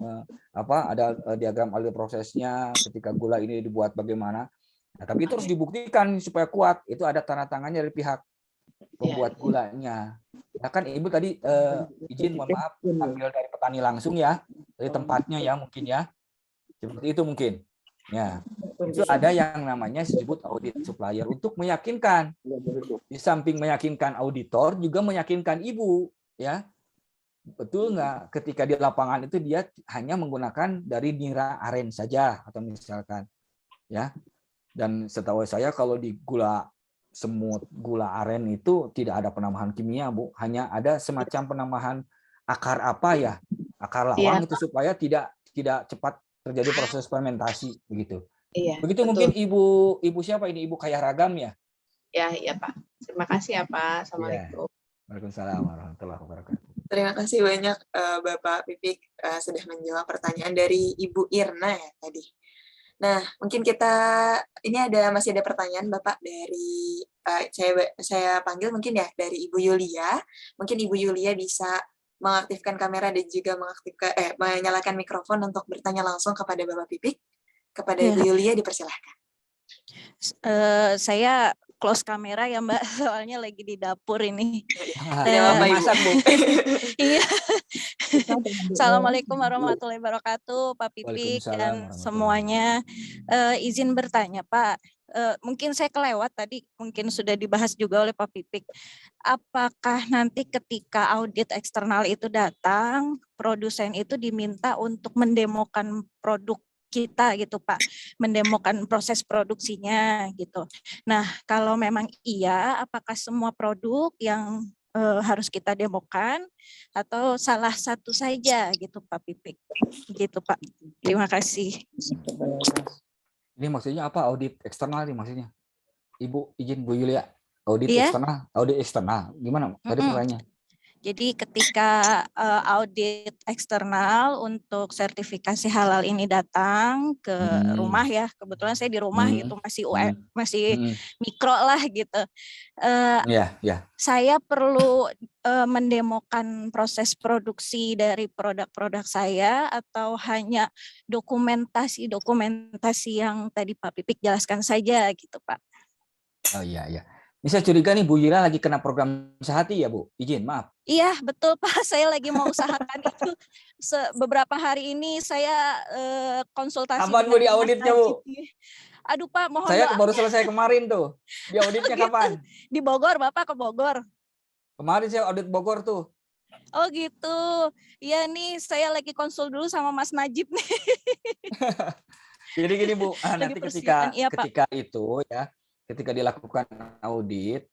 Speaker 2: ada diagram alur prosesnya ketika gula ini dibuat bagaimana. Nah, tapi itu harus dibuktikan supaya kuat, itu ada tanda tangannya dari pihak pembuat gulanya. Nah, kan Ibu tadi izin mohon maaf ambil dari petani langsung ya, dari tempatnya ya mungkin ya, seperti itu mungkin. Ya, itu ada yang namanya disebut audit supplier untuk meyakinkan. Di samping meyakinkan auditor, juga meyakinkan Ibu, ya. Betul nggak ketika di lapangan itu dia hanya menggunakan dari nira aren saja atau misalkan, ya. Dan setahu saya kalau di gula semut, gula aren itu tidak ada penambahan kimia, Bu. Hanya ada semacam penambahan akar apa ya? Akar lawang itu supaya tidak cepat terjadi proses fermentasi begitu.
Speaker 5: Iya.
Speaker 2: Begitu betul. Mungkin ibu siapa ini? Ibu Kaya Ragam ya?
Speaker 5: Ya, iya Pak. Terima kasih ya Pak. Assalamualaikum.
Speaker 2: Waalaikumsalam warahmatullahi wabarakatuh.
Speaker 1: Terima kasih banyak Bapak Pipik sudah menjawab pertanyaan dari Ibu Irna ya tadi. Nah, mungkin masih ada pertanyaan Bapak dari saya panggil mungkin ya dari Ibu Yulia. Mungkin Ibu Yulia bisa mengaktifkan kamera dan juga menyalakan mikrofon untuk bertanya langsung kepada Bapak Pipik. Kepada Ibu Yulia dipersilahkan.
Speaker 8: Saya close kamera ya Mbak, soalnya lagi di dapur ini.
Speaker 2: Masak Bu.
Speaker 8: Iya. Assalamualaikum warahmatullahi wabarakatuh, Pak Pipik dan semuanya. Izin bertanya Pak, mungkin saya kelewat tadi, mungkin sudah dibahas juga oleh Pak Pipik. Apakah nanti ketika audit eksternal itu datang, produsen itu diminta untuk mendemokan produk kita gitu Pak, mendemokan proses produksinya gitu. Nah, kalau memang iya, apakah semua produk yang harus kita demokan atau salah satu saja gitu Pak Pipik? Gitu Pak. Terima kasih.
Speaker 2: Ini maksudnya apa audit eksternal nih maksudnya? Ibu izin Bu Yulia, audit
Speaker 8: Iya.
Speaker 2: eksternal, gimana? Tadi pertanyaannya.
Speaker 8: Jadi ketika audit eksternal untuk sertifikasi halal ini datang ke rumah ya, kebetulan saya di rumah gitu masih mikro lah gitu. Saya perlu mendemokan proses produksi dari produk-produk saya atau hanya dokumentasi yang tadi Pak Pipik jelaskan saja gitu Pak.
Speaker 2: Oh iya. Bisa curiga nih Bu Yura lagi kena program sehati ya Bu? Izin, maaf.
Speaker 8: Iya betul Pak, saya lagi mau usahakan itu. Beberapa hari ini saya konsultasi
Speaker 2: kapan Bu di auditnya Bu?
Speaker 8: Aduh Pak, mohon
Speaker 2: saya
Speaker 8: doa.
Speaker 2: baru selesai kemarin tuh. Di auditnya
Speaker 8: gitu.
Speaker 2: kapan?
Speaker 8: Di Bogor, Bapak ke Bogor.
Speaker 2: Kemarin saya audit Bogor tuh.
Speaker 8: Oh gitu. Iya nih, saya lagi konsul dulu sama Mas Najib nih.
Speaker 2: Jadi gini Bu, nanti ketika itu ya, ketika dilakukan audit,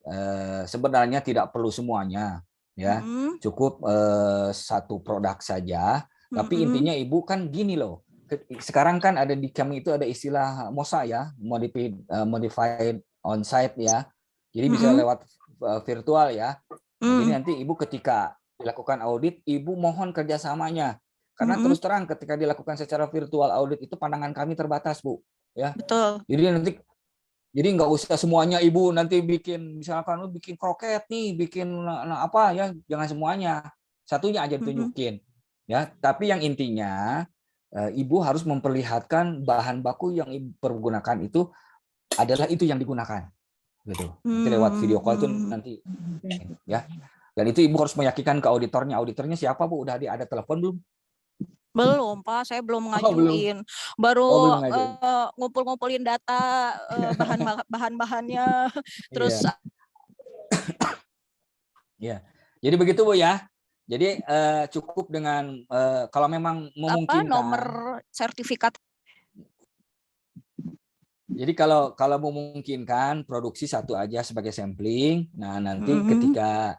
Speaker 2: sebenarnya tidak perlu semuanya, ya, cukup satu produk saja. Tapi intinya Ibu kan gini loh, sekarang kan ada di kami itu ada istilah MOSA ya, modified on-site ya, jadi bisa lewat virtual ya. Jadi nanti Ibu ketika dilakukan audit, Ibu mohon kerjasamanya. Karena terus terang ketika dilakukan secara virtual audit itu pandangan kami terbatas Bu, ya.
Speaker 8: Betul.
Speaker 2: Jadi nggak usah semuanya Ibu nanti bikin, misalkan bikin kroket nih, bikin apa ya, jangan semuanya, satunya aja ditunjukin, ya. Tapi yang intinya Ibu harus memperlihatkan bahan baku yang Ibu pergunakan itu adalah itu yang digunakan, gitu. Nanti lewat video call itu nanti, ya. Dan itu Ibu harus meyakinkan ke auditornya. Auditornya siapa Bu? Udah ada telepon belum?
Speaker 8: Belum Pak, saya belum ngajuin. Baru ngumpul-ngumpulin data bahan-bahannya terus.
Speaker 2: Ya. Jadi begitu Bu ya. Jadi cukup dengan kalau memang memungkinkan
Speaker 8: nomor sertifikat.
Speaker 2: Jadi kalau memungkinkan produksi satu aja sebagai sampling. Nah, nanti ketika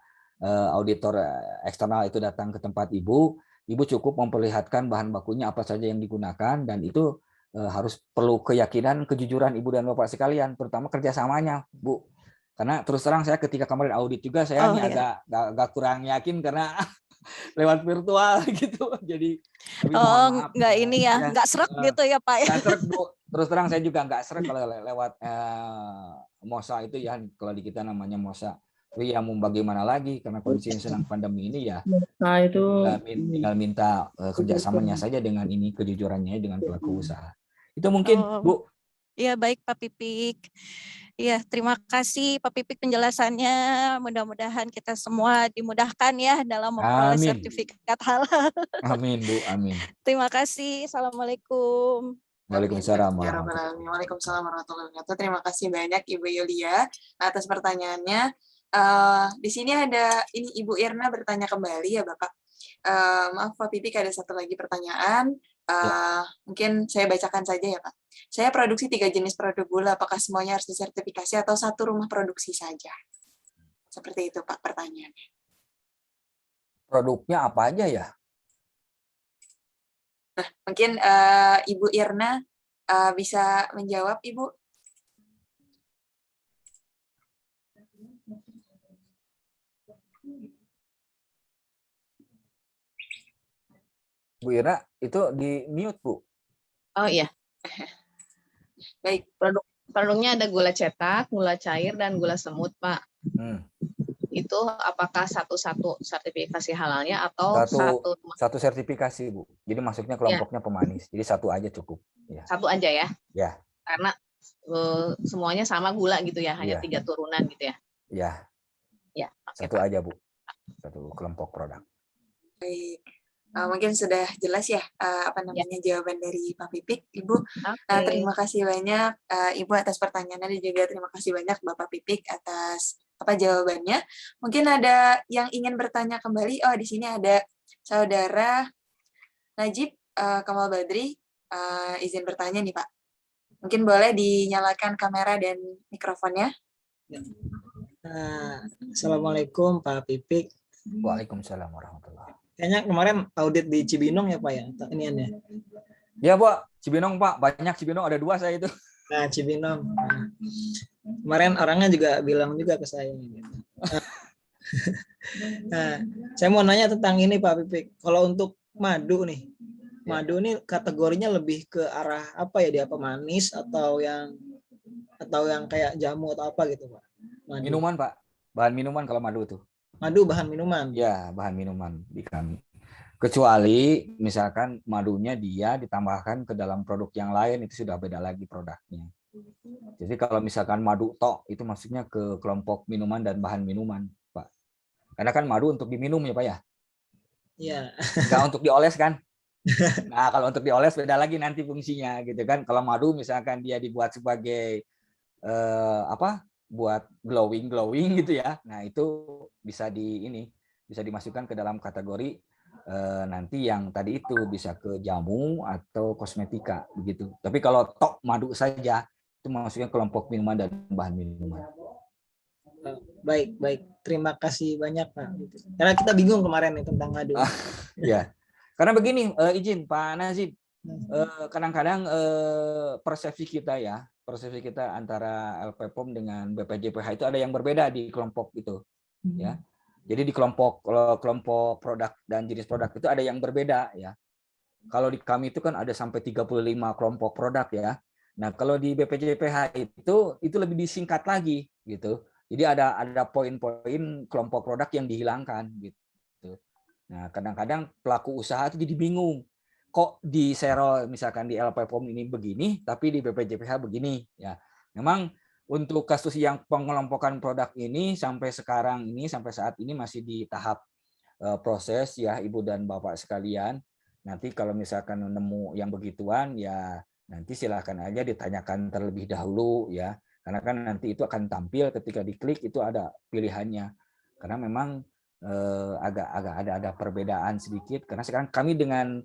Speaker 2: auditor eksternal itu datang ke tempat Ibu cukup memperlihatkan bahan bakunya apa saja yang digunakan, dan itu harus perlu keyakinan, kejujuran Ibu dan Bapak sekalian, terutama kerjasamanya, Bu. Karena terus terang saya ketika kemarin audit juga saya agak kurang yakin karena lewat virtual gitu. Jadi
Speaker 8: nggak ini ya, nggak srek gitu ya Pak ya.
Speaker 2: Nggak srek Bu. Terus terang saya juga nggak srek kalau lewat MOSA itu ya, kalau di kita namanya MOSA. Tapi ya mau bagaimana lagi, karena kondisi yang sedang pandemi ini ya, nah itu tinggal minta kerjasamanya saja dengan ini, kejujurannya dengan pelaku usaha. Itu mungkin Bu.
Speaker 8: Iya baik Pak Pipik. Iya terima kasih Pak Pipik penjelasannya. Mudah-mudahan kita semua dimudahkan ya dalam memperoleh sertifikat halal.
Speaker 2: Amin Bu, amin.
Speaker 8: Terima kasih. Assalamualaikum.
Speaker 2: Waalaikumsalam.
Speaker 1: Waalaikumsalam warahmatullahi wabarakatuh. Terima kasih banyak Ibu Yulia atas pertanyaannya. Di sini ada Ibu Irna bertanya kembali ya Bapak. Maaf Pak Pipik, ada satu lagi pertanyaan. Mungkin saya bacakan saja ya Pak. Saya produksi 3 jenis produk gula. Apakah semuanya harus disertifikasi atau satu rumah produksi saja? Seperti itu Pak pertanyaannya.
Speaker 2: Produknya apa aja ya?
Speaker 1: Nah, mungkin Ibu Irna bisa menjawab Ibu.
Speaker 2: Bu Ira, itu di mute Bu.
Speaker 5: Oh iya.
Speaker 1: Baik.
Speaker 5: Produknya ada gula cetak, gula cair, dan gula semut Pak. Itu apakah satu-satu sertifikasi halalnya atau
Speaker 2: satu sertifikasi Bu. Jadi masuknya kelompoknya pemanis. Jadi satu aja cukup. Ya.
Speaker 5: Satu aja ya?
Speaker 2: Ya.
Speaker 5: Karena semuanya sama gula gitu ya, hanya 3 turunan gitu ya?
Speaker 2: Ya.
Speaker 5: Ya.
Speaker 2: Satu aja Bu. Satu kelompok produk.
Speaker 1: Baik. Mungkin sudah jelas ya apa namanya jawaban dari Pak Pipik, Ibu.
Speaker 5: Oke.
Speaker 1: Terima kasih banyak Ibu atas pertanyaannya dan juga terima kasih banyak Bapak Pipik atas apa jawabannya. Mungkin ada yang ingin bertanya kembali. Oh, di sini ada Saudara Najib Kamal Badri izin bertanya nih Pak. Mungkin boleh dinyalakan kamera dan mikrofonnya.
Speaker 4: Assalamualaikum Pak Pipik.
Speaker 2: Waalaikumsalam warahmatullahi.
Speaker 4: Kayaknya kemarin audit di Cibinong ya Pak ya? Iniannya.
Speaker 2: Ya Pak, Cibinong Pak, banyak Cibinong, ada 2 saya itu.
Speaker 4: Nah, Cibinong. Nah, kemarin orangnya juga bilang juga ke saya. Nah, saya mau nanya tentang ini Pak Pipik. Kalau untuk madu nih, madu ini kategorinya lebih ke arah apa ya? Dia apa manis atau yang kayak jamu atau apa gitu Pak? Madu.
Speaker 2: Minuman Pak, bahan minuman kalau madu tuh.
Speaker 4: Madu bahan minuman.
Speaker 2: Ya, bahan minuman di kami. Kecuali misalkan madunya dia ditambahkan ke dalam produk yang lain, itu sudah beda lagi produknya. Jadi kalau misalkan madu tok itu maksudnya ke kelompok minuman dan bahan minuman, Pak. Karena kan madu untuk diminum ya Pak ya.
Speaker 4: Iya.
Speaker 2: Nggak untuk dioles kan. Nah kalau untuk dioles beda lagi nanti fungsinya gitu kan. Kalau madu misalkan dia dibuat sebagai buat glowing gitu ya. Nah itu bisa bisa dimasukkan ke dalam kategori nanti yang tadi itu bisa ke jamu atau kosmetika begitu. Tapi kalau tok madu saja itu masuknya kelompok minuman dan bahan minuman.
Speaker 4: Baik. Terima kasih banyak Pak. Karena kita bingung kemarin nih tentang madu.
Speaker 2: Ya. Karena begini, izin Pak Nazib, kadang-kadang persepsi kita antara LPPOM dengan BPJPH itu ada yang berbeda di kelompok itu, ya. Jadi di kelompok produk dan jenis produk itu ada yang berbeda ya. Kalau di kami itu kan ada sampai 35 kelompok produk ya. Nah, kalau di BPJPH itu lebih disingkat lagi gitu. Jadi ada poin-poin kelompok produk yang dihilangkan gitu. Nah, kadang-kadang pelaku usaha itu jadi bingung. Kok di Sero misalkan di LPPOM ini begini, tapi di BPJPH begini ya. Memang untuk kasus yang pengelompokan produk ini sampai saat ini masih di tahap proses ya Ibu dan Bapak sekalian. Nanti kalau misalkan nemu yang begituan ya nanti silakan aja ditanyakan terlebih dahulu ya. Karena kan nanti itu akan tampil ketika diklik itu ada pilihannya. Karena memang agak ada perbedaan sedikit karena sekarang kami dengan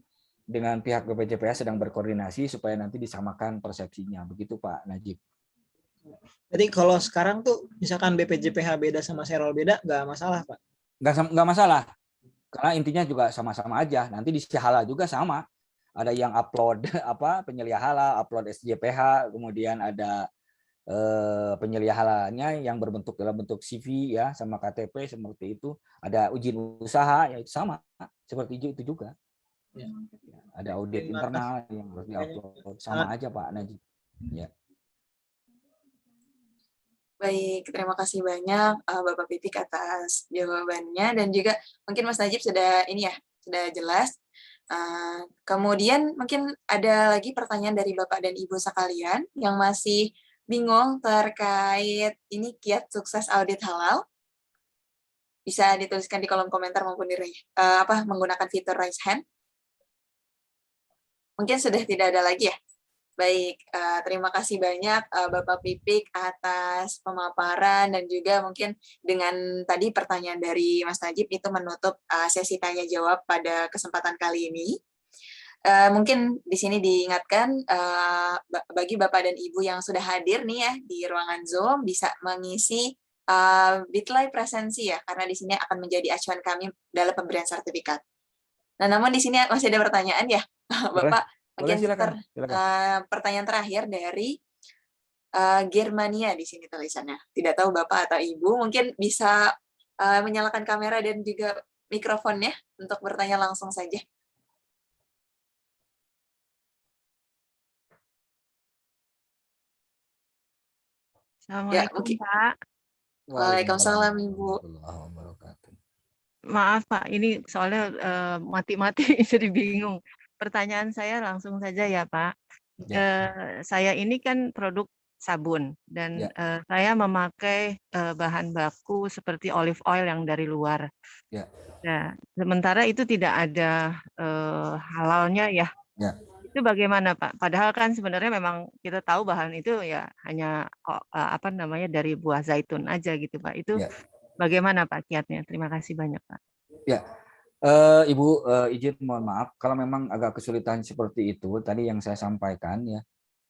Speaker 2: pihak BPJPH sedang berkoordinasi supaya nanti disamakan persepsinya. Begitu Pak Najib.
Speaker 4: Jadi kalau sekarang tuh misalkan BPJPH beda sama Serol beda, nggak masalah Pak?
Speaker 2: Nggak masalah. Karena intinya juga sama-sama aja. Nanti di Halal juga sama. Ada yang upload penyelia halal, upload SJPH, kemudian ada penyelia halalnya yang berbentuk dalam bentuk CV ya sama KTP seperti itu. Ada izin usaha ya itu sama seperti itu juga. Ya. Ada audit internal yang harus diupload sama aja Pak Najib. Ya.
Speaker 1: Baik, terima kasih banyak Bapak Pipik atas jawabannya dan juga mungkin Mas Najib sudah jelas. Kemudian mungkin ada lagi pertanyaan dari Bapak dan Ibu sekalian yang masih bingung terkait ini kiat sukses audit halal. Bisa dituliskan di kolom komentar maupun di menggunakan fitur raise hand. Mungkin sudah tidak ada lagi ya. Baik, terima kasih banyak Bapak Pipik atas pemaparan dan juga mungkin dengan tadi pertanyaan dari Mas Najib itu menutup sesi tanya jawab pada kesempatan kali ini. Mungkin di sini diingatkan bagi Bapak dan Ibu yang sudah hadir nih ya di ruangan Zoom bisa mengisi Bitly presensi ya karena di sini akan menjadi acuan kami dalam pemberian sertifikat. Nah, namun di sini masih ada pertanyaan ya, Bapak. Mungkin silakan. Pertanyaan terakhir dari Germania di sini tulisannya. Tidak tahu Bapak atau Ibu mungkin bisa menyalakan kamera dan juga mikrofonnya untuk bertanya langsung saja.
Speaker 5: Assalamualaikum Pak.
Speaker 1: Waalaikumsalam Ibu.
Speaker 5: Maaf Pak, ini soalnya mati-mati jadi bingung. Pertanyaan saya langsung saja ya Pak. Saya ini kan produk sabun dan
Speaker 2: Ya.
Speaker 5: saya memakai bahan baku seperti olive oil yang dari luar.
Speaker 2: Ya.
Speaker 5: Nah, sementara itu tidak ada halalnya ya.
Speaker 2: Ya.
Speaker 5: Itu bagaimana Pak? Padahal kan sebenarnya memang kita tahu bahan itu ya hanya apa namanya dari buah zaitun aja gitu Pak. Itu
Speaker 2: Ya.
Speaker 5: bagaimana Pak kiatnya? Terima kasih banyak Pak.
Speaker 2: Ya. Ibu izin mohon maaf kalau memang agak kesulitan seperti itu tadi yang saya sampaikan ya.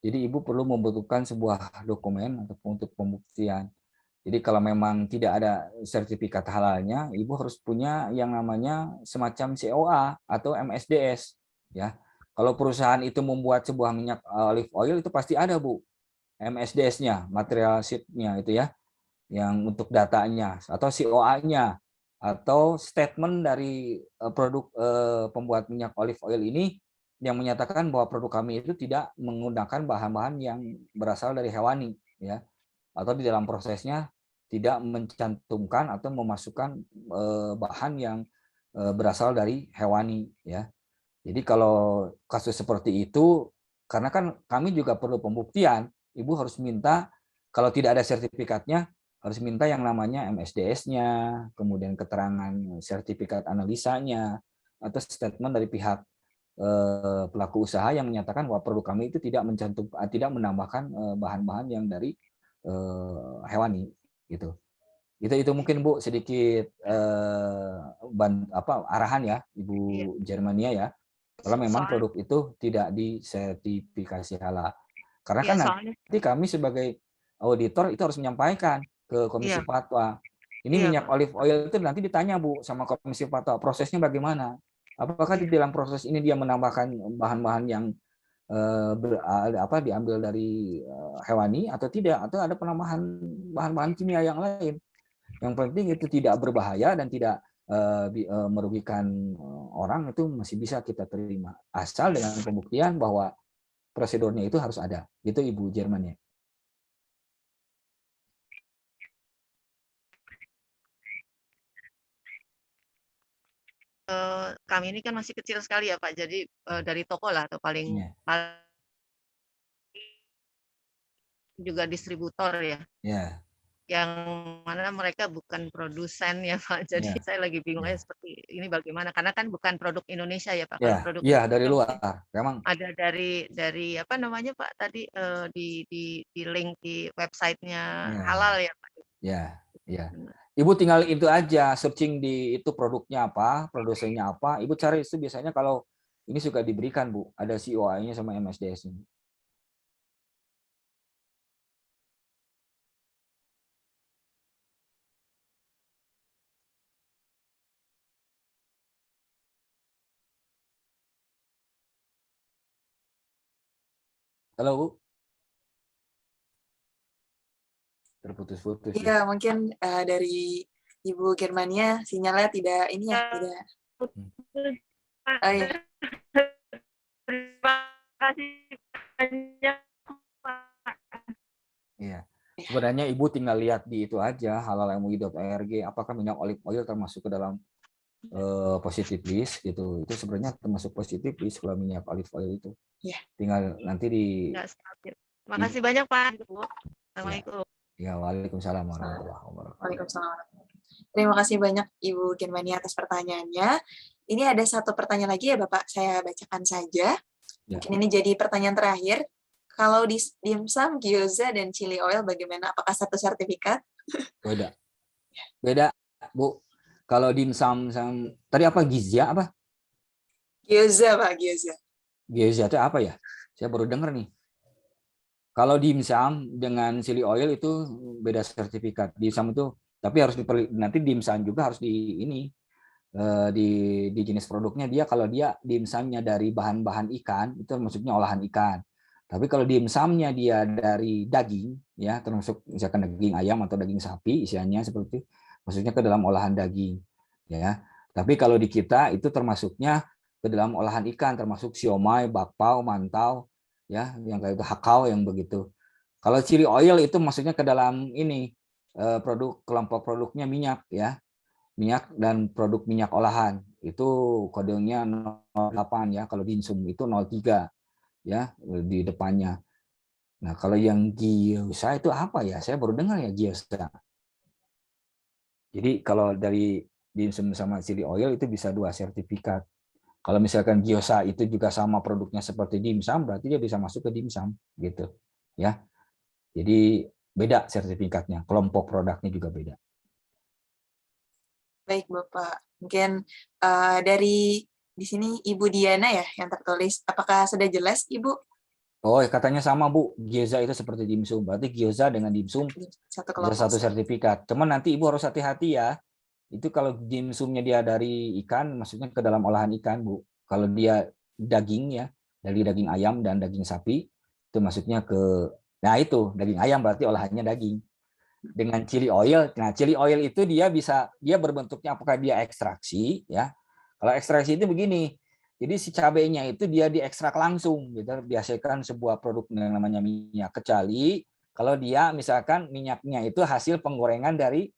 Speaker 2: Jadi Ibu perlu membutuhkan sebuah dokumen untuk pembuktian. Jadi kalau memang tidak ada sertifikat halalnya, Ibu harus punya yang namanya semacam COA atau MSDS ya. Kalau perusahaan itu membuat sebuah minyak olive oil itu pasti ada Bu, MSDS-nya, material sheet-nya itu ya, yang untuk datanya atau COA-nya atau statement dari produk pembuat minyak olive oil ini yang menyatakan bahwa produk kami itu tidak menggunakan bahan-bahan yang berasal dari hewani ya, atau di dalam prosesnya tidak mencantumkan atau memasukkan bahan yang berasal dari hewani ya. Jadi kalau kasus seperti itu, karena kan kami juga perlu pembuktian, Ibu harus minta kalau tidak ada sertifikatnya harus minta yang namanya MSDS-nya, kemudian keterangan sertifikat analisanya atau statement dari pihak pelaku usaha yang menyatakan bahwa produk kami itu tidak menambahkan bahan-bahan yang dari hewani gitu. Itu mungkin Bu sedikit arahan ya Ibu Germania ya. Kalau memang produk itu tidak disertifikasi halal. Karena kan nanti kami sebagai auditor itu harus menyampaikan ke Komisi Fatwa. Ini minyak olive oil itu nanti ditanya Bu sama Komisi Fatwa, prosesnya bagaimana? Apakah di dalam proses ini dia menambahkan bahan-bahan yang diambil dari hewani atau tidak, atau ada penambahan bahan-bahan kimia yang lain. Yang penting itu tidak berbahaya dan tidak merugikan orang, itu masih bisa kita terima asal dengan pembuktian bahwa prosedurnya itu harus ada. Itu Ibu Jerman ya.
Speaker 5: Kami ini kan masih kecil sekali ya Pak, jadi dari toko lah atau paling juga distributor ya.
Speaker 2: Yeah.
Speaker 5: Yang mana mereka bukan produsen ya Pak. Jadi saya lagi bingung aja seperti ini bagaimana, karena kan bukan produk Indonesia ya Pak. Kalau produk
Speaker 2: dari luar. Memang
Speaker 5: ada dari apa namanya Pak tadi di link di websitenya halal ya Pak.
Speaker 2: Ya. Ibu tinggal itu aja, searching di itu produknya apa, produsennya apa. Ibu cari itu biasanya kalau ini suka diberikan Bu, ada COA-nya sama MSDS-nya. Halo Bu. Terputus-putus.
Speaker 1: Iya, mungkin dari Ibu Germania sinyalnya tidak ini ya, tidak. Oh iya.
Speaker 5: Terima kasih banyak Pak.
Speaker 2: Iya. Sebenarnya Ibu tinggal lihat di itu aja, halalmui.org, apakah minyak olive oil termasuk ke dalam positive list gitu. Itu sebenarnya termasuk positive list kalau minyak olive oil itu. Tinggal nanti di.
Speaker 5: Terima kasih banyak Pak. Assalamualaikum.
Speaker 2: Ya, waalaikumsalam warahmatullahi wabarakatuh.
Speaker 1: Waalaikumsalam. Terima kasih banyak Ibu Germania atas pertanyaannya. Ini ada satu pertanyaan lagi ya Bapak, saya bacakan saja. Mungkin ini jadi pertanyaan terakhir. Kalau di dimsum, gyoza, dan chili oil bagaimana? Apakah satu sertifikat?
Speaker 2: Beda Bu. Kalau dimsum tadi apa, gizya apa?
Speaker 1: Gyoza Pak, gyoza.
Speaker 2: Gyoza itu apa ya? Saya baru dengar nih. Kalau dimsum dengan chili oil itu beda sertifikat. Dimsum itu tapi harus nanti dimsum juga harus di ini di jenis produknya dia, kalau dia dimsumnya dari bahan-bahan ikan itu maksudnya olahan ikan. Tapi kalau dimsumnya dia dari daging ya, termasuk misalkan daging ayam atau daging sapi isiannya seperti maksudnya ke dalam olahan daging ya. Tapi kalau di kita itu termasuknya ke dalam olahan ikan, termasuk siomay, bakpao, mantau ya, yang kayak itu hakau yang begitu. Kalau chili oil itu maksudnya ke dalam ini produk, kelompok produknya minyak ya. Minyak dan produk minyak olahan itu kodenya 08 ya, kalau dimsum itu 03 ya di depannya. Nah, kalau yang gyoza itu apa ya? Saya baru dengar ya gyoza. Jadi kalau dari dimsum sama chili oil itu bisa 2 sertifikat. Kalau misalkan gyoza itu juga sama produknya seperti dimsum, berarti dia bisa masuk ke dimsum gitu. Ya. Jadi beda sertifikatnya, kelompok produknya juga beda.
Speaker 1: Baik, Bapak. Mungkin dari di sini Ibu Diana ya yang tertulis. Apakah sudah jelas, Ibu?
Speaker 2: Oh, katanya sama, Bu. Gyoza itu seperti dimsum. Berarti gyoza dengan dimsum
Speaker 1: Satu
Speaker 2: bisa
Speaker 1: kelompok.
Speaker 2: 1 sertifikat. Cuman nanti Ibu harus hati-hati ya. Itu kalau dimsumnya dia dari ikan, maksudnya ke dalam olahan ikan, Bu. Kalau dia daging ya, dari daging ayam dan daging sapi, itu maksudnya ke, nah itu, daging ayam berarti olahannya daging. Dengan chili oil, nah chili oil itu dia berbentuknya apakah dia ekstraksi, ya. Kalau ekstraksi itu begini, jadi si cabenya itu dia diekstrak langsung, gitu, dihasilkan sebuah produk yang namanya minyak, kecuali kalau dia misalkan minyaknya itu hasil penggorengan dari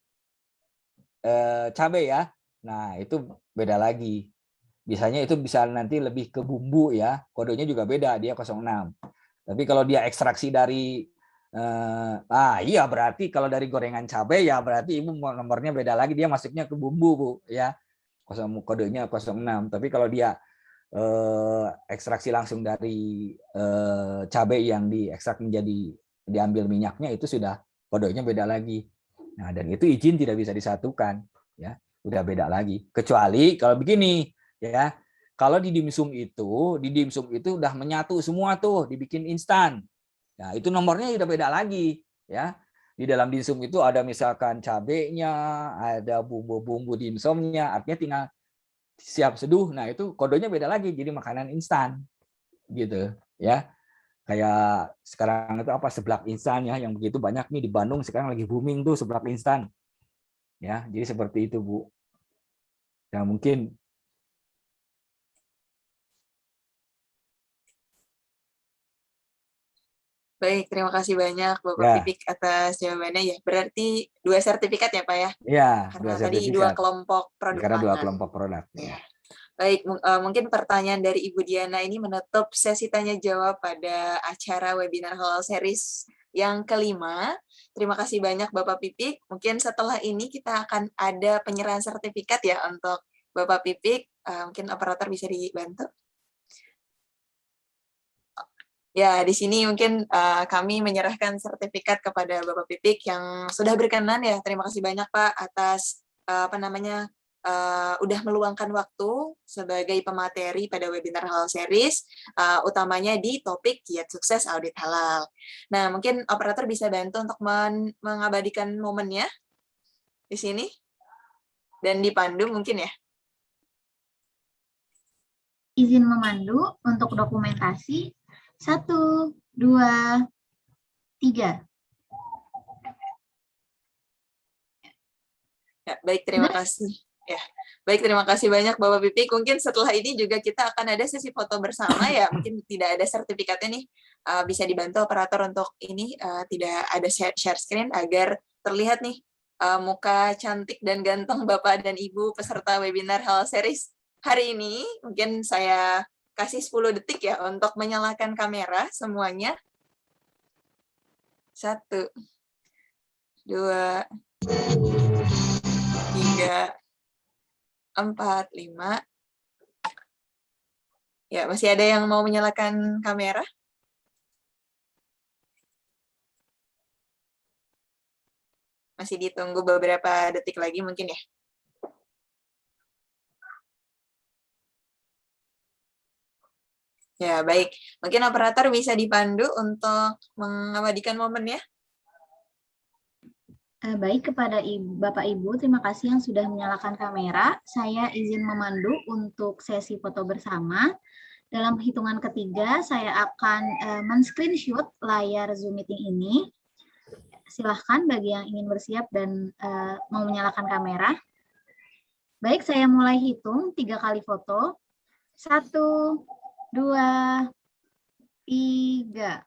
Speaker 2: cabai ya. Nah, itu beda lagi. Biasanya itu bisa nanti lebih ke bumbu ya. Kodenya juga beda, dia 06. Tapi kalau dia ekstraksi dari iya berarti kalau dari gorengan cabai ya berarti Ibu nomornya beda lagi, dia masuknya ke bumbu, Bu, ya. Kodenya 06. Tapi kalau dia ekstraksi langsung dari cabai yang diekstrak menjadi diambil minyaknya, itu sudah kodenya beda lagi. Nah, dan itu izin tidak bisa disatukan, ya, udah beda lagi. Kecuali kalau begini, ya, kalau di dimsum itu udah menyatu semua tuh, dibikin instan. Nah, itu nomornya udah beda lagi, ya. Di dalam dimsum itu ada misalkan cabenya, ada bumbu-bumbu dimsumnya, artinya tinggal siap seduh. Nah, itu kodenya beda lagi, jadi makanan instan, gitu, ya. Kayak sekarang itu apa, seblak instan ya, yang begitu banyak nih di Bandung sekarang lagi booming tuh seblak instan. Ya, jadi seperti itu, Bu. Nah, mungkin
Speaker 1: Baik, terima kasih banyak Bapak
Speaker 2: ya,
Speaker 1: Pipik atas jawabannya ya. Berarti 2 sertifikat ya, Pak ya?
Speaker 2: ya, 2
Speaker 1: Karena tadi 2
Speaker 2: sertifikat.
Speaker 1: kelompok produk
Speaker 2: Karena 2
Speaker 1: pangan.
Speaker 2: kelompok produk.
Speaker 1: Ya. Baik, mungkin pertanyaan dari Ibu Diana ini menutup sesi tanya jawab pada acara webinar Halal Series yang kelima. Terima kasih banyak Bapak Pipik. Mungkin setelah ini kita akan ada penyerahan sertifikat ya untuk Bapak Pipik. Mungkin operator bisa dibantu. Ya, di sini mungkin kami menyerahkan sertifikat kepada Bapak Pipik yang sudah berkenan ya. Terima kasih banyak Pak atas udah meluangkan waktu sebagai pemateri pada webinar Halal Series, utamanya di topik Kiat Sukses Audit Halal. Nah, mungkin operator bisa bantu untuk mengabadikan momennya di sini dan dipandu mungkin ya.
Speaker 6: Izin memandu untuk dokumentasi 1, 2, 3.
Speaker 1: Ya, baik, terima kasih. Ya, baik, terima kasih banyak Bapak Pipik. Mungkin setelah ini juga kita akan ada sesi foto bersama ya. Mungkin tidak ada sertifikatnya nih. Bisa dibantu operator untuk ini tidak ada share screen agar terlihat nih muka cantik dan ganteng Bapak dan Ibu peserta webinar Halal Series hari ini. Mungkin saya kasih 10 detik ya untuk menyalakan kamera semuanya. 1, 2, 3, 4, 5. Ya, masih ada yang mau menyalakan kamera? Masih ditunggu beberapa detik lagi mungkin ya. Ya, baik. Mungkin operator bisa dipandu untuk mengabadikan momen ya.
Speaker 6: Baik, kepada Bapak Ibu, terima kasih yang sudah menyalakan kamera. Saya izin memandu untuk sesi foto bersama. Dalam hitungan ketiga, saya akan men-screenshot layar Zoom meeting ini. Silahkan bagi yang ingin bersiap dan mau menyalakan kamera. Baik, saya mulai hitung 3 kali foto. 1, 2, 3.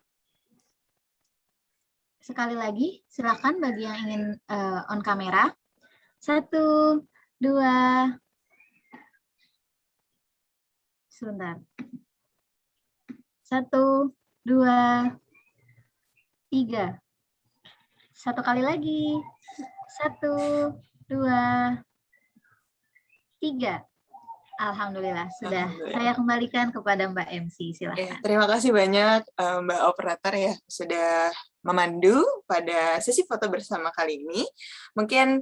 Speaker 6: Sekali lagi, silakan bagi yang ingin on kamera. 1, 2. Sebentar. 1, 2, 3. Satu kali lagi. 1, 2, 3. Alhamdulillah, sudah.
Speaker 1: Alhamdulillah.
Speaker 6: Saya kembalikan kepada Mbak MC,
Speaker 1: Ya,
Speaker 6: silahkan.
Speaker 1: terima kasih banyak Mbak Operator ya sudah memandu pada sesi foto bersama kali ini. Mungkin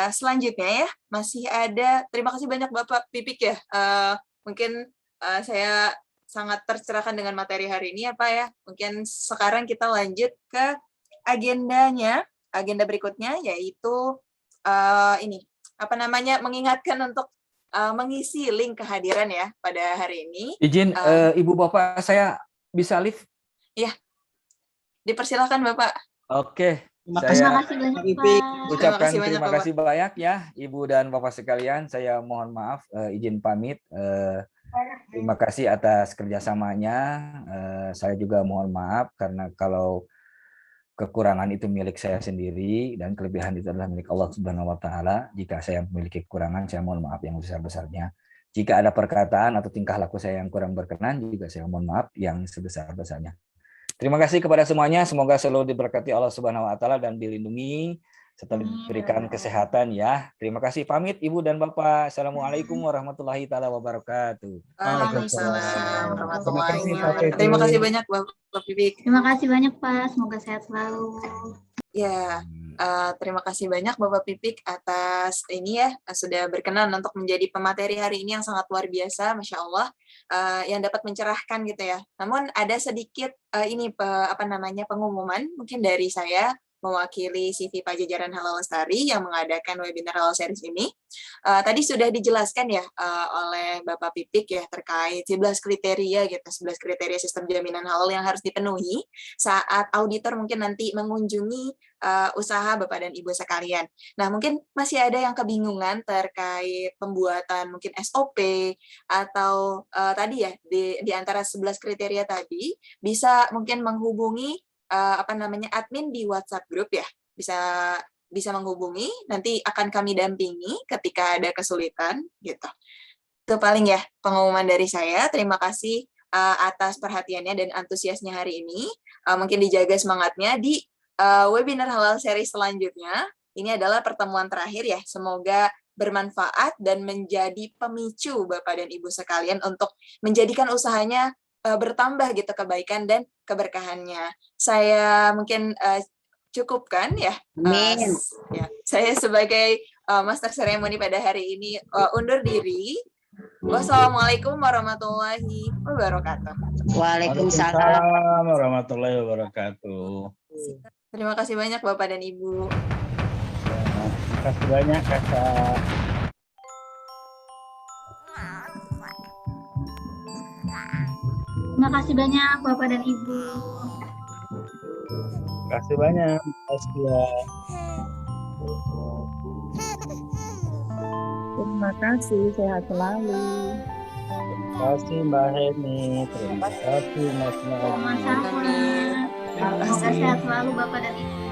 Speaker 1: selanjutnya ya masih ada. Terima kasih banyak Bapak Pipik ya. Mungkin saya sangat tercerahkan dengan materi hari ini ya Pak ya. Mungkin sekarang kita lanjut ke agendanya. Agenda berikutnya yaitu mengingatkan untuk mengisi link kehadiran ya pada hari ini.
Speaker 2: Izin Ibu Bapak, saya bisa live?
Speaker 1: Ya, dipersilakan Bapak.
Speaker 2: Oke,
Speaker 6: Terima kasih banyak Pak.
Speaker 2: ucapkan
Speaker 1: banyak,
Speaker 2: terima
Speaker 1: Bapak.
Speaker 2: kasih banyak ya Ibu dan Bapak sekalian. Saya mohon maaf, izin pamit. Terima kasih atas kerjasamanya. Saya juga mohon maaf karena kalau kekurangan itu milik saya sendiri dan kelebihan itu adalah milik Allah Subhanahu wa taala. Jika saya memiliki kekurangan, saya mohon maaf yang besar-besarnya. Jika ada perkataan atau tingkah laku saya yang kurang berkenan, juga saya mohon maaf yang sebesar-besarnya. Terima kasih kepada semuanya. Semoga selalu diberkati Allah Subhanahu wa taala dan dilindungi serta diberikan kesehatan ya. Terima kasih, pamit Ibu dan Bapak. Assalamualaikum warahmatullahi taala wabarakatuh.
Speaker 1: Waalaikumsalam warahmatullahi
Speaker 4: Terima kasih, Pak
Speaker 1: wabarakatuh.
Speaker 4: Pipik.
Speaker 1: Terima kasih banyak Bapak Pipik.
Speaker 6: Terima kasih banyak Pak, semoga sehat selalu.
Speaker 1: Ya, terima kasih banyak Bapak Pipik atas ini ya, sudah berkenan untuk menjadi pemateri hari ini yang sangat luar biasa, Masya Allah, yang dapat mencerahkan gitu ya. Namun ada sedikit pengumuman mungkin dari saya mewakili CV Pajajaran Halal Lestari yang mengadakan webinar halal series ini. Tadi sudah dijelaskan ya oleh Bapak Pipik ya terkait 11 kriteria gitu, 11 kriteria sistem jaminan halal yang harus dipenuhi saat auditor mungkin nanti mengunjungi usaha Bapak dan Ibu sekalian. Nah, mungkin masih ada yang kebingungan terkait pembuatan mungkin SOP atau tadi ya di antara 11 kriteria tadi bisa mungkin menghubungi admin di WhatsApp grup ya. Bisa menghubungi, nanti akan kami dampingi ketika ada kesulitan gitu. Itu paling ya pengumuman dari saya. Terima kasih atas perhatiannya dan antusiasnya hari ini. Mungkin dijaga semangatnya di webinar halal series selanjutnya. Ini adalah pertemuan terakhir ya. Semoga bermanfaat dan menjadi pemicu Bapak dan Ibu sekalian untuk menjadikan usahanya bertambah gitu kebaikan dan keberkahannya. Saya mungkin cukupkan ya. Ya. Saya sebagai master seremoni pada hari ini undur diri. Wassalamualaikum warahmatullahi wabarakatuh.
Speaker 9: Waalaikumsalam warahmatullahi wabarakatuh.
Speaker 1: Terima kasih banyak Bapak dan Ibu.
Speaker 9: Terima kasih banyak Kakak.
Speaker 6: Terima kasih banyak Bapak dan Ibu.
Speaker 9: Terima kasih banyak.
Speaker 10: Terima kasih, sehat selalu.
Speaker 9: Terima kasih Mbak Heni. Terima kasih Mas Nabi.
Speaker 6: Sama-sama. Semoga sehat selalu Bapak dan Ibu.